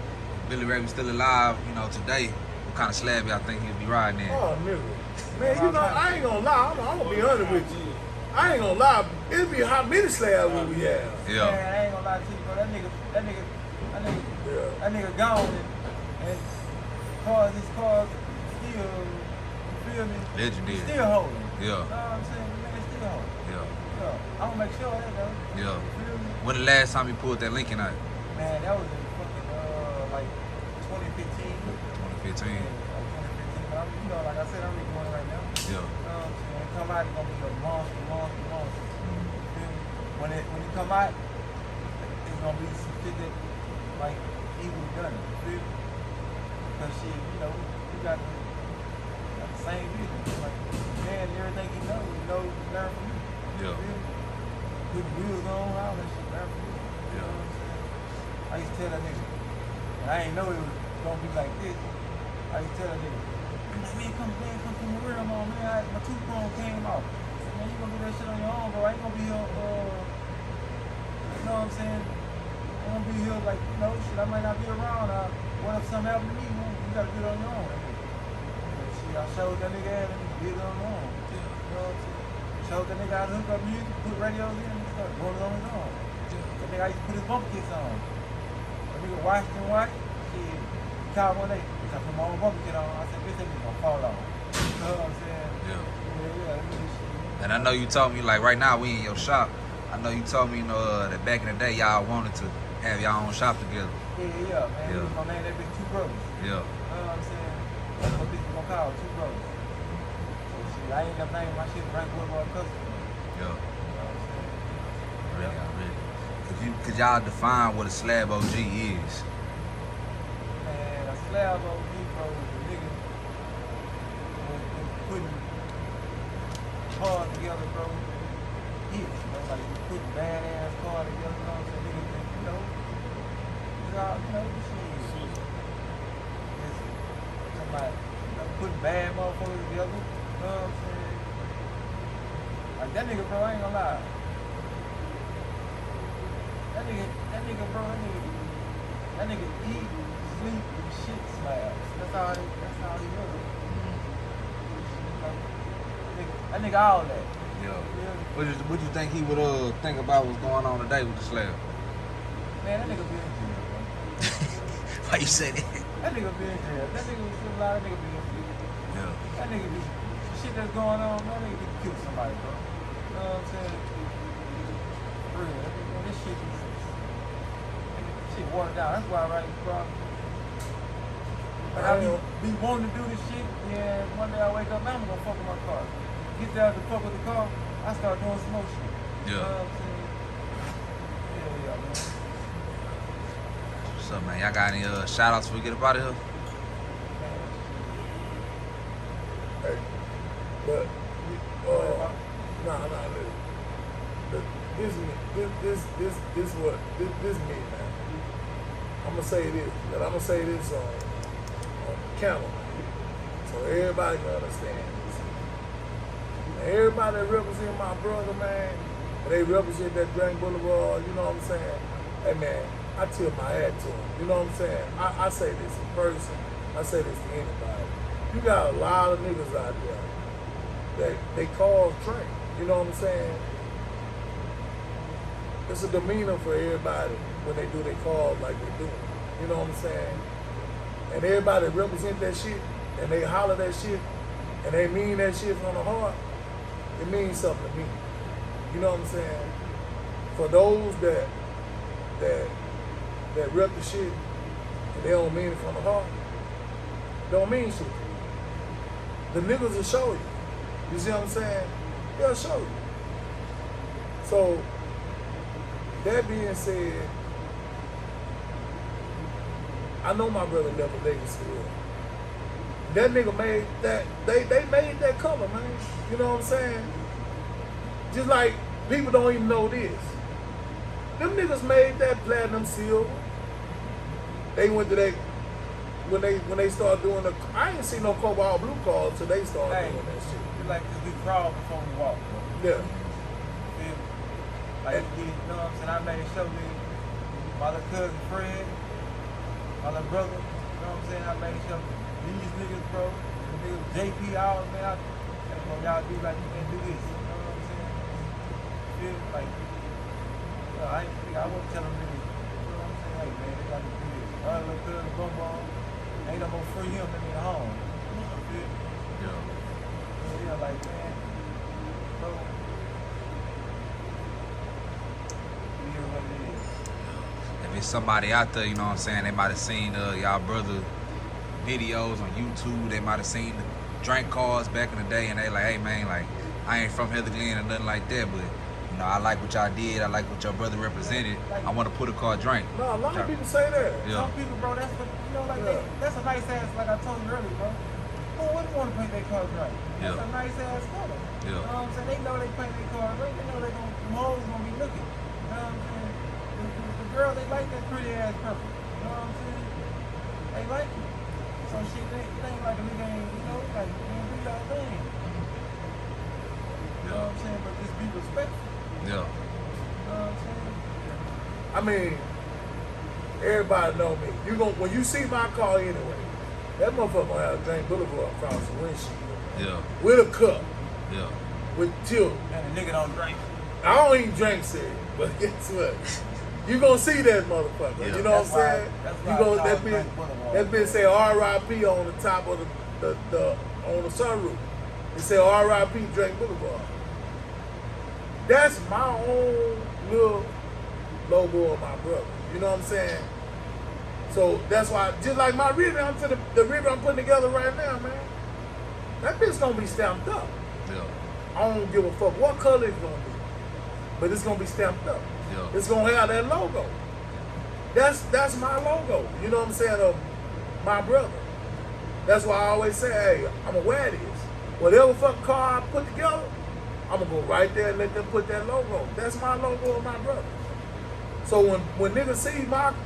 Billy Ray was still alive, you know, today. What kind of slab y'all think he'd be riding in? oh nigga, man, you know I ain't gonna lie. I'm gonna be honest with you. I ain't gonna lie. It'd be how many slabs would we have? Yeah. Man, I ain't gonna lie to you, bro. That nigga gone and his cars still, you feel me? Legendary. Still holding. Yeah. You know what I'm saying? Man, it's still holding. Yeah. Yeah. I'm gonna make sure of that, though. Yeah. You feel me? When the last time you pulled that Lincoln out? Man, that was in fucking, like 2015. 2015. But I'm, you know, like I said, I'm recording right now. Yeah. You know what I'm saying? When it come out, it's gonna be a monster. You feel me? When it come out, it's gonna be some shit that, like, he was done. You feel me? Because shit, you know, we got the same business. Like, man, everything he knows, learn from you. Yeah. You feel me? Put the wheels on, all that shit, learn from you. You know what I'm saying? I used to tell that nigga, and I ain't know it was gonna be like this. I used to tell that nigga, man, come from the real, man. My tooth bone came off. I said, man, you gonna do that shit on your own, bro. I ain't gonna be here, you know what I'm saying? I ain't gonna be here like, you know, shit, I might not be around. What if something happened to me, man? You gotta do it on your own. And shit, I showed that nigga how to do it on your own. You know what I'm saying? Showed that nigga how to hook up music, put radios in, and start going on his own. That nigga, I used to put his bumper kits on. That nigga watched and watched. Shit, he called one day. I put my own bumper kit on. I said, bitch, that nigga gonna fall off. You know what I'm saying? Yeah. Yeah, that nigga shit. And I know you told me, like, right now we in your shop. I know you told me, you know, that back in the day y'all wanted to have y'all own shop together. Yeah, man. Yeah. My man, that bitch Two Brothers. Yeah. You know what I'm saying? That's what bitch gonna call Two Brothers. So shit, I ain't never named my shit DrankBlvd Custom. Yeah. You know what I'm saying? Really. Could y'all define what a slab OG is? Man, a slab OG, bro, is a nigga who putting cars together, bro. Hits, bro. Like, you putting badass cars together, you know what I'm saying? Niggas that, you know, it's all, you know, shit. It's somebody, you know, putting bad motherfuckers together, you know what I'm saying? Like, that nigga, bro, I ain't gonna lie. That nigga eat, sleep, and shit slabs. That's how he was. That nigga all that. Yeah. What you think he would think about what's going on today with the slab? Man, that nigga be in jail, bro. Why you say that? That nigga be in jail. That nigga was still alive. That nigga be in jail. Yeah. That nigga be the shit that's going on. That nigga be kill somebody, bro. You know what I'm saying? For real. This shit is shit watered down. That's why, right, bro. But I be wanting to do this shit, and one day I wake up, man, I'm gonna fuck with my car. Get there to fuck with the car, I start doing some more shit. Yeah. You know what I'm saying? Yeah, man. What's up, man? Y'all got any shout outs before we get up out of here? hey, but nah, this me, man. I'm gonna say this, but I'm gonna say this on camera, so everybody can understand this. Everybody that represent my brother, man, and they represent that Drink Boulevard, you know what I'm saying? Hey man, I tip my hat to them. You know what I'm saying? I say this in person. I say this to anybody. You got a lot of niggas out there that they call drink. You know what I'm saying? It's a demeanor for everybody when they do their calls like they do. You know what I'm saying? And everybody represent that shit and they holler that shit and they mean that shit from the heart, it means something to me. You know what I'm saying? For those that rep the shit and they don't mean it from the heart, don't mean shit to you. The niggas will show you. You see what I'm saying? They'll show you. So, that being said, I know my brother left a legacy. That nigga made that, they made that color, man. You know what I'm saying? Just like people don't even know this. Them niggas made that platinum silver. They went to that, when they started doing the, I ain't seen no cobalt blue calls till they started doing that shit. You like to do crawl before we walk, bro. Yeah. Feel me? Like, you know what I'm saying? I made sure me, my little cousin Fred, my little brother, you know what I'm saying? I made sure these niggas, bro, the niggas JP, all, man, y'all do like, you can do this, you know what I'm saying? Feel me? Like, you know, I wouldn't tell them niggas, you know what I'm saying? Hey, man, they got to do this. Our little cousin, bum bum, ain't no more free him in the home. You feel me? Yeah, like, man, bro, you hear what it is. If it's somebody out there, you know what I'm saying, they might have seen y'all brother videos on YouTube, they might have seen the drink cars back in the day, and they like, hey man, like, I ain't from Heather Glen or nothing like that, but you know, I like what y'all did, I like what your brother represented, I want to put a car drink. No, a lot of people say that. Yeah. Some people, bro, that's the, you know, like, that's a nice ass, like I told you earlier, bro. Who wouldn't want to paint their cars right? That's a nice ass color. Yeah. You know what I'm saying? They know they paint their cars right, they know they gonna, the hoes gonna be looking. You know what I'm saying? The girl, they like that pretty ass purple. You know what I'm saying? They like it. So shit, it ain't like a nigga ain't, you know, like, you ain't do y'all thing. You know what I'm saying? But just be respectful. Yeah. You know what I'm saying? I mean, everybody know me. You gon' when you see my car anyway, that motherfucker gonna have a Drink Boulevard across the windshield. Yeah. With a cup. Yeah. With tilt. And the nigga don't drink. I don't even drink cereal, but guess what? You gonna see that motherfucker. Yeah. You know That's what I'm why- saying? that's You why I gonna call that it bitch Drink Boulevard. that bitch say R.I.P. on the top of the on the sunroof. It say R.I.P. Drink Boulevard. That's my own little logo of my brother. You know what I'm saying? So that's why, just like my ribbon, the ribbon I'm putting together right now, man. That bitch gonna be stamped up. Yeah. I don't give a fuck what color it's gonna be, but it's gonna be stamped up. Yeah. It's gonna have that logo. That's my logo. You know what I'm saying? Of my brother. That's why I always say, hey, I'ma wear this. Whatever fucking car I put together, I'm gonna go right there and let them put that logo. That's my logo of my brother. So when niggas see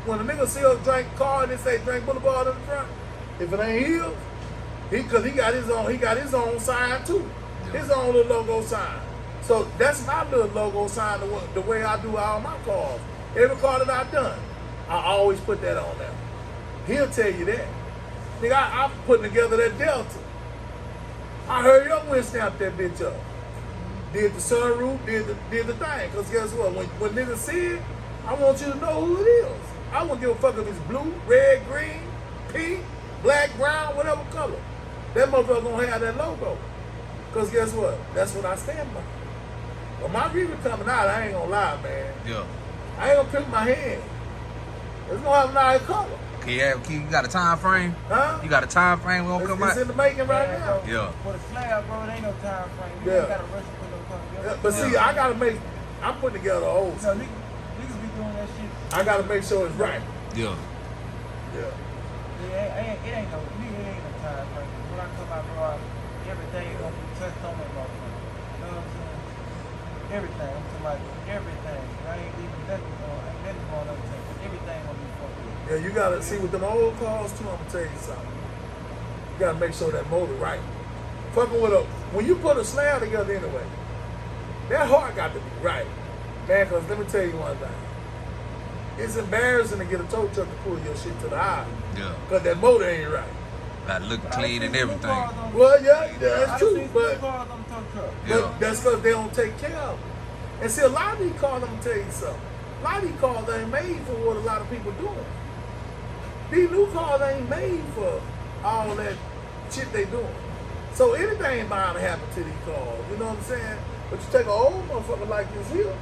when a nigga see a drink car and they say Drink Boulevard in the front, if it ain't his, cause he got his own sign too. Yeah. His own little logo sign. So that's my little logo sign, the way I do all my cars. Every car that I've done, I always put that on there. He'll tell you that. Nigga, I'm putting together that Delta. I hurried up and stamped that bitch up. Did the sunroof, did the thing. Cause guess what? When niggas see it, I want you to know who it is. I won't give a fuck if it's blue, red, green, pink, black, brown, whatever color. That motherfucker gonna have that logo. Cause guess what? That's what I stand by. When my review coming out, I ain't gonna lie, man. Yeah. I ain't gonna pick my hand. It's gonna have a nice color. You got a time frame? Huh? You got a time frame we gonna come It's out? in the making right Yeah, now. bro. Yeah. For the slab, bro, it ain't no time frame. You Yeah. ain't gotta rush to put no car together. But see, Yeah. I gotta make, I'm putting together a whole. You know, niggas be doing that shit. I gotta make sure it's right. Yeah. Yeah. It ain't no time frame. When I come out, bro, everything gonna be touched on that motherfucker. You know what I'm saying? Everything. I'm talking about everything. I ain't leaving nothing going untouched. Everything gonna be fucked with. Yeah, you gotta see with them old cars too. I'm gonna tell you something. You gotta make sure that motor right. Fucking with when you put a slab together anyway, that heart got to be right. Man, because let me tell you one thing. It's embarrassing to get a tow truck to pull your shit to the aisle. Yeah. Because that motor ain't right. Gotta look clean and everything. Well, yeah, that's true. But Yeah. that's because they don't take care of it. And see, a lot of these cars, I'm going to tell you something. A lot of these cars ain't made for what a lot of people doing. These new cars ain't made for all that shit they doing. So anything bound to happen to these cars, you know what I'm saying? But you take an old motherfucker like this here,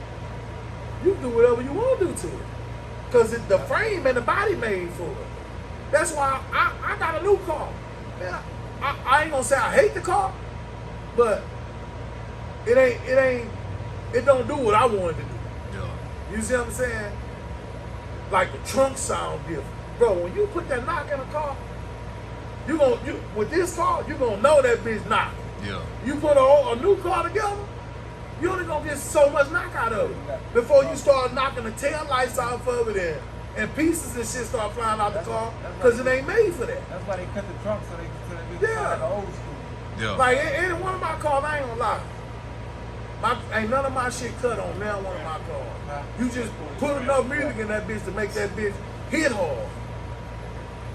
you can do whatever you want to do to it. Because the frame and the body made for it. That's why I got a new car. Man, I ain't gonna say I hate the car, but it don't do what I wanted to do. Yeah. You see what I'm saying? Like the trunk sound different. Bro, when you put that knock in a car, with this car, you gonna know that bitch knock. Yeah. You put a new car together, you only gonna get so much knock out of it before you start knocking the tail lights off of it and pieces and shit start flying out the car because it ain't made for that. That's why they cut the trunk so they can like an old school. Yeah. Like any one of my cars, I ain't gonna lie. Ain't none of my shit cut on now one of my cars. You just put enough music in that bitch to make that bitch hit hard.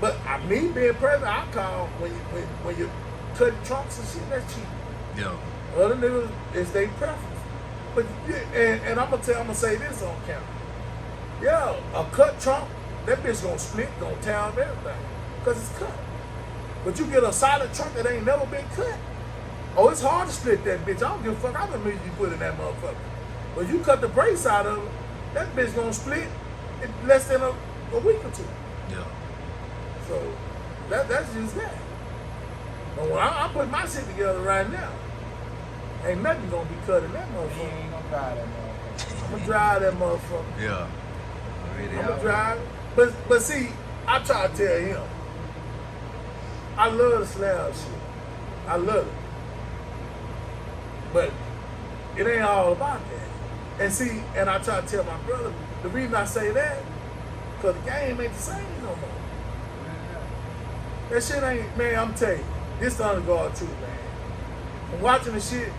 But me being present, I call when you cut trunks and shit, that's cheap. Yeah. Other niggas, it's their preference. But and I'm gonna say this on camera. Yeah, a cut trunk, that bitch gonna split, gonna tear up everything, cause it's cut. But you get a solid trunk that ain't never been cut. Oh, it's hard to split that bitch. I don't give a fuck how many music you put in that motherfucker. But you cut the brakes out of it, that bitch gonna split in less than a week or two. Yeah. So that's just that. But when I put my shit together right now, ain't nothing gonna be cut in that You motherfucker. ain't gonna drive that motherfucker. I'm gonna drive that motherfucker. Yeah. I'm gonna drive. But see, I try to tell him, I love the slab shit. I love it. But it ain't all about that. And see, and I try to tell my brother, the reason I say that, because the game ain't the same no more. That shit ain't, man, I'm telling you, this the underguard truth, man. From watching the shit,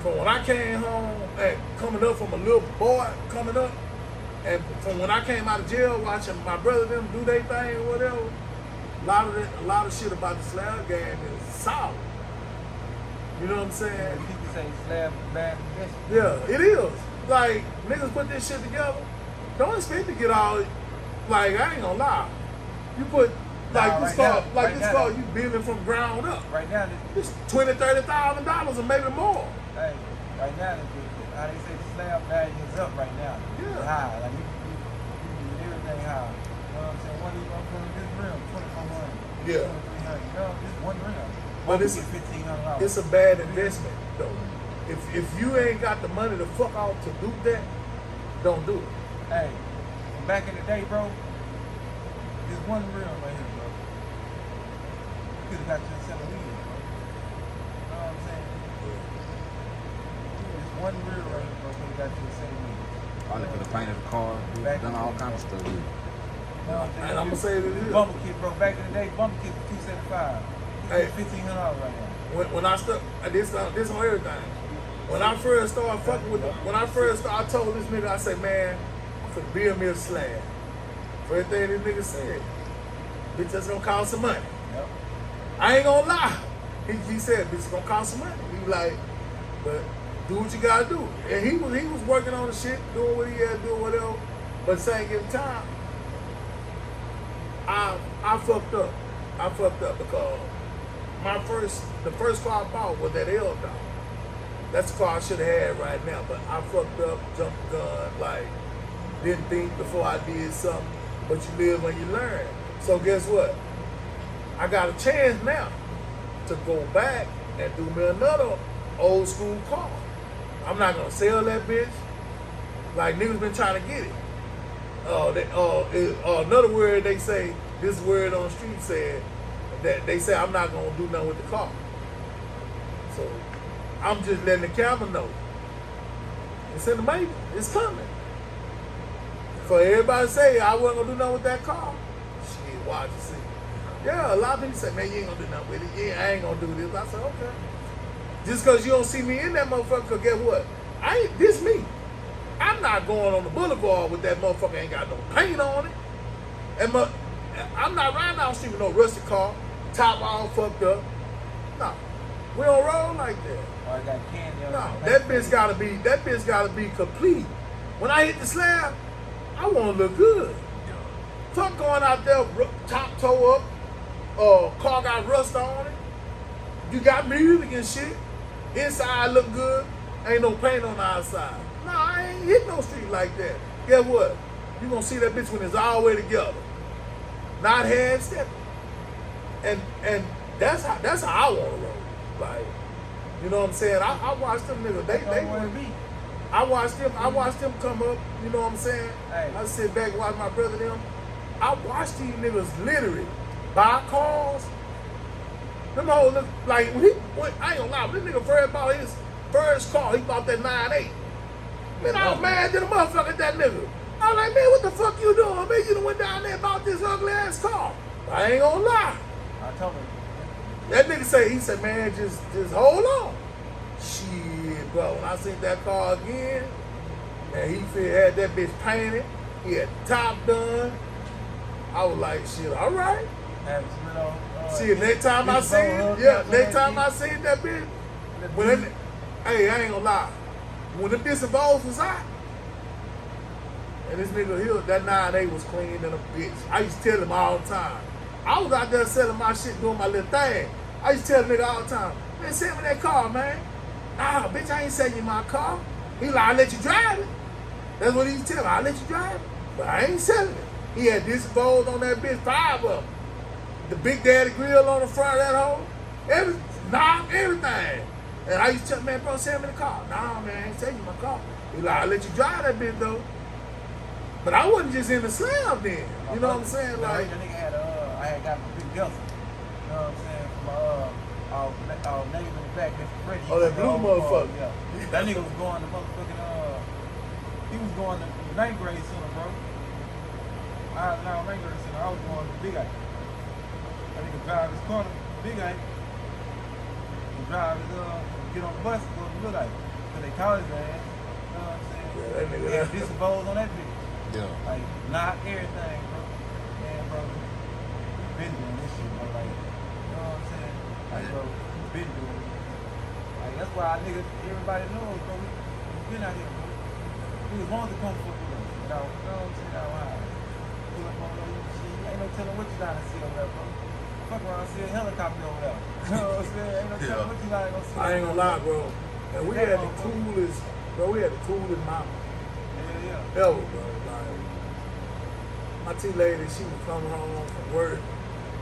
from when I came home and coming up from a little boy coming up, and from when I came out of jail watching my brother them do their thing or whatever, a lot of shit about the slab game is solid. You know what I'm saying? People say slab bad investment. Yeah, it is. Like, niggas put this shit together, don't expect to get all, like, I ain't gonna lie. You put, like, this car, you building from ground up. Right now, It's $20,000-$30,000 or maybe more. hey, right now, how they say the slab value is up right now. Yeah. It's high. Like, you do everything high. You know what I'm saying? What are you gonna put in this rim? 2,400. Yeah. 2,300. You know, just one rim. But it's $1,500. It's a bad investment, though. If you ain't got the money to fuck off to do that, don't do it. Hey, back in the day, bro, there's one rim right here, bro. You could have got you a set of wheels, bro. You know what I'm saying? There's one rim right here, bro, could have got you a set of wheels. Probably could have painted the car, done all kind of stuff with it. You know what I'm saying? And I'm gonna say it is. Bumper kit, bro. Back in the day, bumper kit was $275. Hey. $1,500 right now. When I start, this on everything. When I first started fucking with I told this nigga, I said, man, I'm finna build me a slab. First thing this nigga said, bitch, that's gonna cost some money. Yep. I ain't gonna lie. He said, bitch, it's gonna cost some money. He was like, but do what you gotta do. And he was working on the shit, doing what he had to do, whatever. But same given time, I fucked up. I fucked up because the first car I bought was that L dog. That's the car I should have had right now, but I fucked up, jumped the gun, like, didn't think before I did something, but you live when you learn. So guess what? I got a chance now to go back and do me another old school car. I'm not gonna sell that bitch. Like, niggas been trying to get it. Another word they say, this word on the street said, that they say I'm not gonna do nothing with the car. So I'm just letting the camera know. It's in the making. It's coming. For everybody to say I wasn't gonna do nothing with that car, shit, watch and see. Yeah, a lot of people say, man, you ain't gonna do nothing with it. Yeah, I ain't gonna do this. I said, okay. Just because you don't see me in that motherfucker, 'cause guess what? This me. I'm not going on the boulevard with that motherfucker ain't got no paint on it. And I'm not riding down the street with no rusty car, top all fucked up. No, we don't roll like that. Or I got candy on No, it. that bitch gotta be complete. When I hit the slab, I wanna look good. Fuck going out there, top toe up, car got rust on it. You got music and shit. Inside look good. Ain't no paint on the outside. No, I ain't hit no street like that. Guess what? You gonna see that bitch when it's all the way together. Not hand stepping. And that's how I wanna roll. Like, you know what I'm saying? I watched them niggas. They want to be. I watched them come up, you know what I'm saying? Hey. I sit back and watch my brother them. I watched these niggas literally buy cars. Them hoes look like I ain't gonna lie, when this nigga first bought his first car, he bought that 9.8. Man, I was mad to the motherfucker at that nigga. I was like, man, what the fuck you doing? Man, you done went down there and bought this ugly ass car. I ain't gonna lie. I told him. That nigga he said, man, just hold on. Shit, bro, when I seen that car again, and he had that bitch painted, he had the top done. I was like, shit, all right. See, next time I see it, next time I see that bitch, hey, I ain't gonna lie. When the bitch involved was out, and this nigga here, that 9.8 was clean than a bitch. I used to tell him all the time. I was out there selling my shit, doing my little thing. I used to tell the nigga all the time, man, send me that car, man. Nah, bitch, I ain't selling you my car. He like, I'll let you drive it. That's what he used to tell me, I'll let you drive it. But I ain't selling it. He had disposed on that bitch, 5 of them. The Big Daddy grill on the front of that hole, everything. And I used to tell him, man, bro, send me the car. Nah, man, I ain't selling you my car. He like, I'll let you drive that bitch, though. But I wasn't just in the slab then. You know what I'm saying? Like, the nigga had I had got my big Delta. You know what I'm saying? From our name in the back, Mr. Freddie. Oh, that blue motherfucker. Yeah. That nigga was going to motherfucking he was going to the 9th grade center, bro. I was now 9th grade center. I was going to Big Eye. That nigga drive his car to Big Eye. He drive his get on the bus and go to Big Eye. Cause they called his ass. You know what I'm saying? Yeah, that nigga They had disposed on that bitch. Yeah. Like, not everything, bro. Man, bro, you been doing this shit, bro. Like, you know what I'm saying? Like, bro, you been doing it. Like, that's why everybody knows, bro. We been out here, bro. Niggas want to come fuck with us. You know what I'm saying? Now, why? Pull up on those shit. Ain't no telling what you trying to see over there, bro. Fuck around, see a helicopter over there. You know what I'm saying? Ain't no telling what you trying to see. I ain't gonna lie, bro. And we had the coolest, bro. We had the coolest mama Yeah. ever, bro. Like, my tea lady, she would come home from work.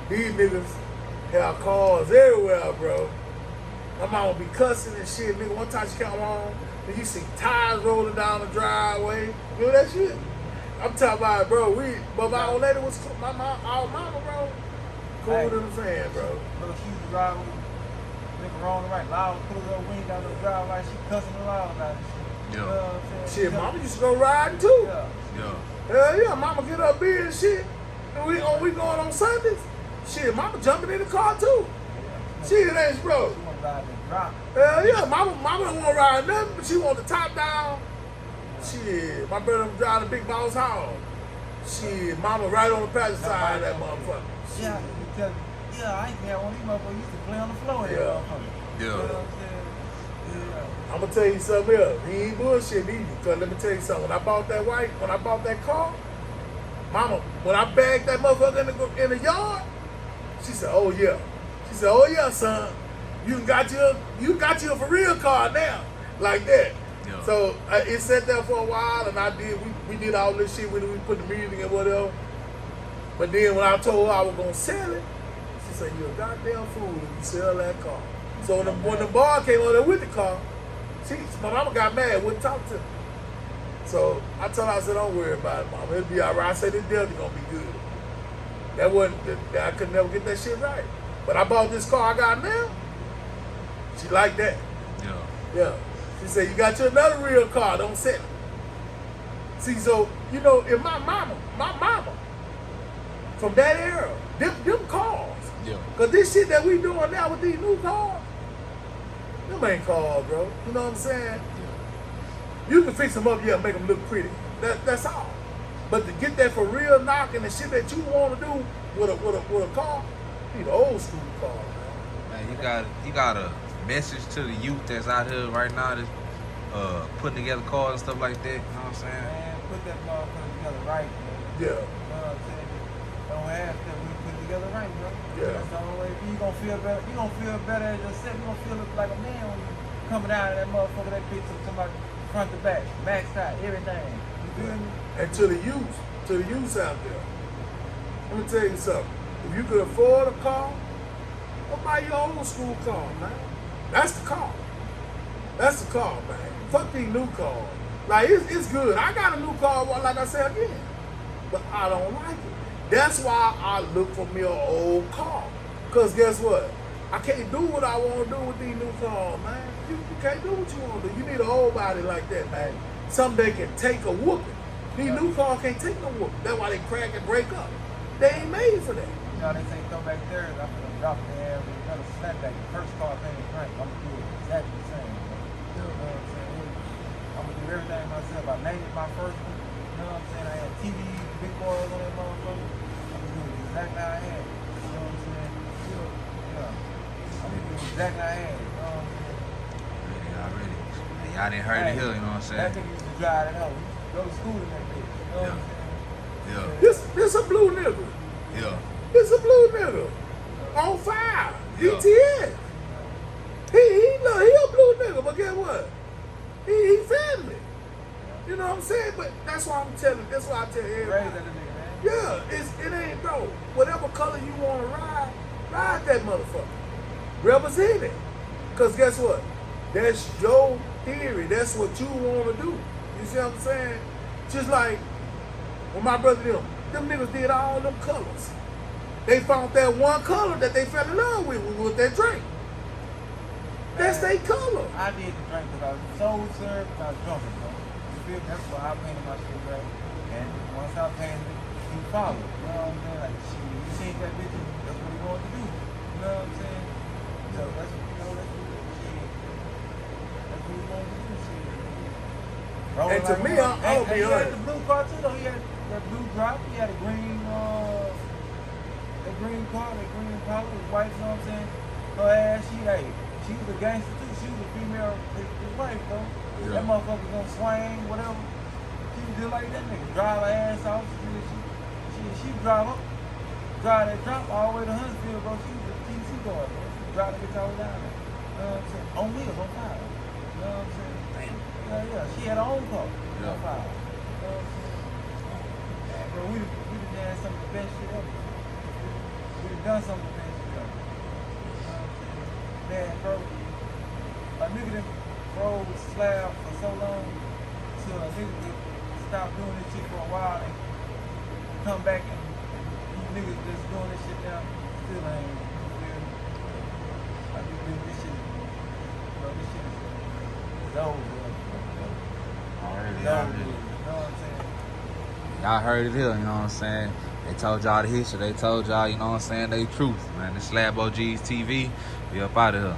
These niggas have cars everywhere, bro. My mama be cussing and shit, nigga. One time she come home, and you see tires rolling down the driveway. You know that shit? I'm talking about, bro. But my old lady was cool. Our mama, bro, cool than a fan, bro. Bro, she used to ride with nigga wrong and right. Loud, put her wing down the driveway. She cussing loud about this shit. You know what I'm saying? Shit, mama used to go riding too. Yeah. Hell yeah, mama get up here and shit. And we going on Sundays. Shit, mama jumping in the car too. Shit, that's bro. She want to ride the drop. Hell yeah, mama don't want to ride nothing, but she want the top down. Shit, my brother was driving a big boss house. Shit, mama right on the passenger side of that motherfucker. Shit. Yeah, because I ain't had one of these motherfuckers used to play on the floor. Yeah. You know what I'm saying? I'm gonna tell you something else. He ain't bullshit either. Cause let me tell you something. When I bought that car, mama, when I bagged that motherfucker in the yard, she said, "Oh yeah." She said, "Oh yeah, son, you got you a for real car now, like that." Yeah. So it sat there for a while, and we did all this shit when we put the music and whatever. But then when I told her I was gonna sell it, she said, "You're a goddamn fool if you sell that car." So when the bar came over there with the car, my mama got mad, wouldn't talk to me. So I told her, I said, "Don't worry about it, mama. It'll be all right." I said, "This Delta gonna be good." I could never get that shit right. But I bought this car I got now. She liked that. Yeah. She said, "You got you another real car, don't sell it." See, so, you know, if my mama, from that era, them cars. Yeah. Because this shit that we doing now with these new cars, them ain't cars, bro. You know what I'm saying? You can fix them up, yeah, make them look pretty. That's all. But to get that for real knocking and shit that you want to do with a car, you need an old school car, man. Man, you got a message to the youth that's out here right now that's putting together cars and stuff like that. You know what I'm saying? Man, put that motherfucker together right, man. Yeah. You know what I'm saying? Don't have to we put it together right, bro. Yeah. That's the only way. You gonna feel better. You gonna feel better as yourself. You gonna feel like a man when you coming out of that motherfucker, that bitch, somebody front to back, maxed out, everything. You feel me? And to the youth out there, let me tell you something. If you could afford a car, go buy your old school car, man. That's the car. That's the car, man. Fuck these new cars. Like, it's good. I got a new car, like I said again, but I don't like it. That's why I look for me an old car. Because guess what? I can't do what I want to do with these new cars, man. You can't do what you want to do. You need an old body like that, man. Something they can take a whooping. These new cars can't take no whooping. That's why they crack and break up. They ain't made for that. You know, they say come back there, I'm gonna drop there with another snapback. The first car paying drink. I'm gonna do it exactly the same. You know what I'm saying? I'm gonna do everything myself. I named it my first one. You know what I'm saying? I had TV, big boys on that motherfucker. I'm gonna do it exactly how I had it. You know what I'm saying? Yeah. I'm gonna do it exactly how I had it. You know what I'm saying? Already. Y'all didn't hurt it here, you know what I'm saying? That nigga used to drive it out. Go to school in that bitch. You know what I'm saying? Yeah. This a blue nigga. Yeah. This a blue nigga. On fire. Yeah. DTS. He a blue nigga, but guess what? He family. You know what I'm saying? But that's why I tell everybody. Raised that nigga, man. Yeah, it ain't bro. Whatever color you want to ride that motherfucker. Represent it. Cause guess what? That's your theory. That's what you want to do. You see what I'm saying? Just like when my brother them niggas did all them colors. They found that one color that they fell in love with that drink. That's their color. I did the drink because I was so served and I was drunk, bro. You feel me? That's why I painted my shit right. And once I painted it, he followed. You know what I'm saying? Like, shit, you seen that bitch, that's what he wanted to do. You know what I'm saying? So that's what, that's what he wanted to do, shit. And to me, I'll be he had honest. the blue car too, though. He had that blue drop. He had a green, that green car, that green collar, his wife, you know what I'm saying? Her ass, she was a gangster too. She was a female, his wife, though. Yeah. That motherfucker gonna swing, whatever. She was just like that nigga. Drive her ass off. She drive that drop all the way to Huntsville, bro. She was a TC guard, bro. She drive the bitch all the way down there. You know what I'm saying? On wheels, on fire. You know what I'm saying? Damn. Yeah. She had her own car. Yeah. On fire. You know what I'm saying? Man, bro, we done had some of the best shit ever. We done done some of the best shit ever. You know what I'm saying? Man, bro, a nigga that rode slab for so long till a nigga that stopped doing this shit for a while and come back and these niggas just doing this shit now still ain't, you feel me? I just think this shit, bro, this shit is over, bro. Already. You know what I'm saying? Y'all heard it here, you know what I'm saying? They told y'all the history, they told y'all, you know what I'm saying, they truth, man. The SlabOgsTV, we up out of here.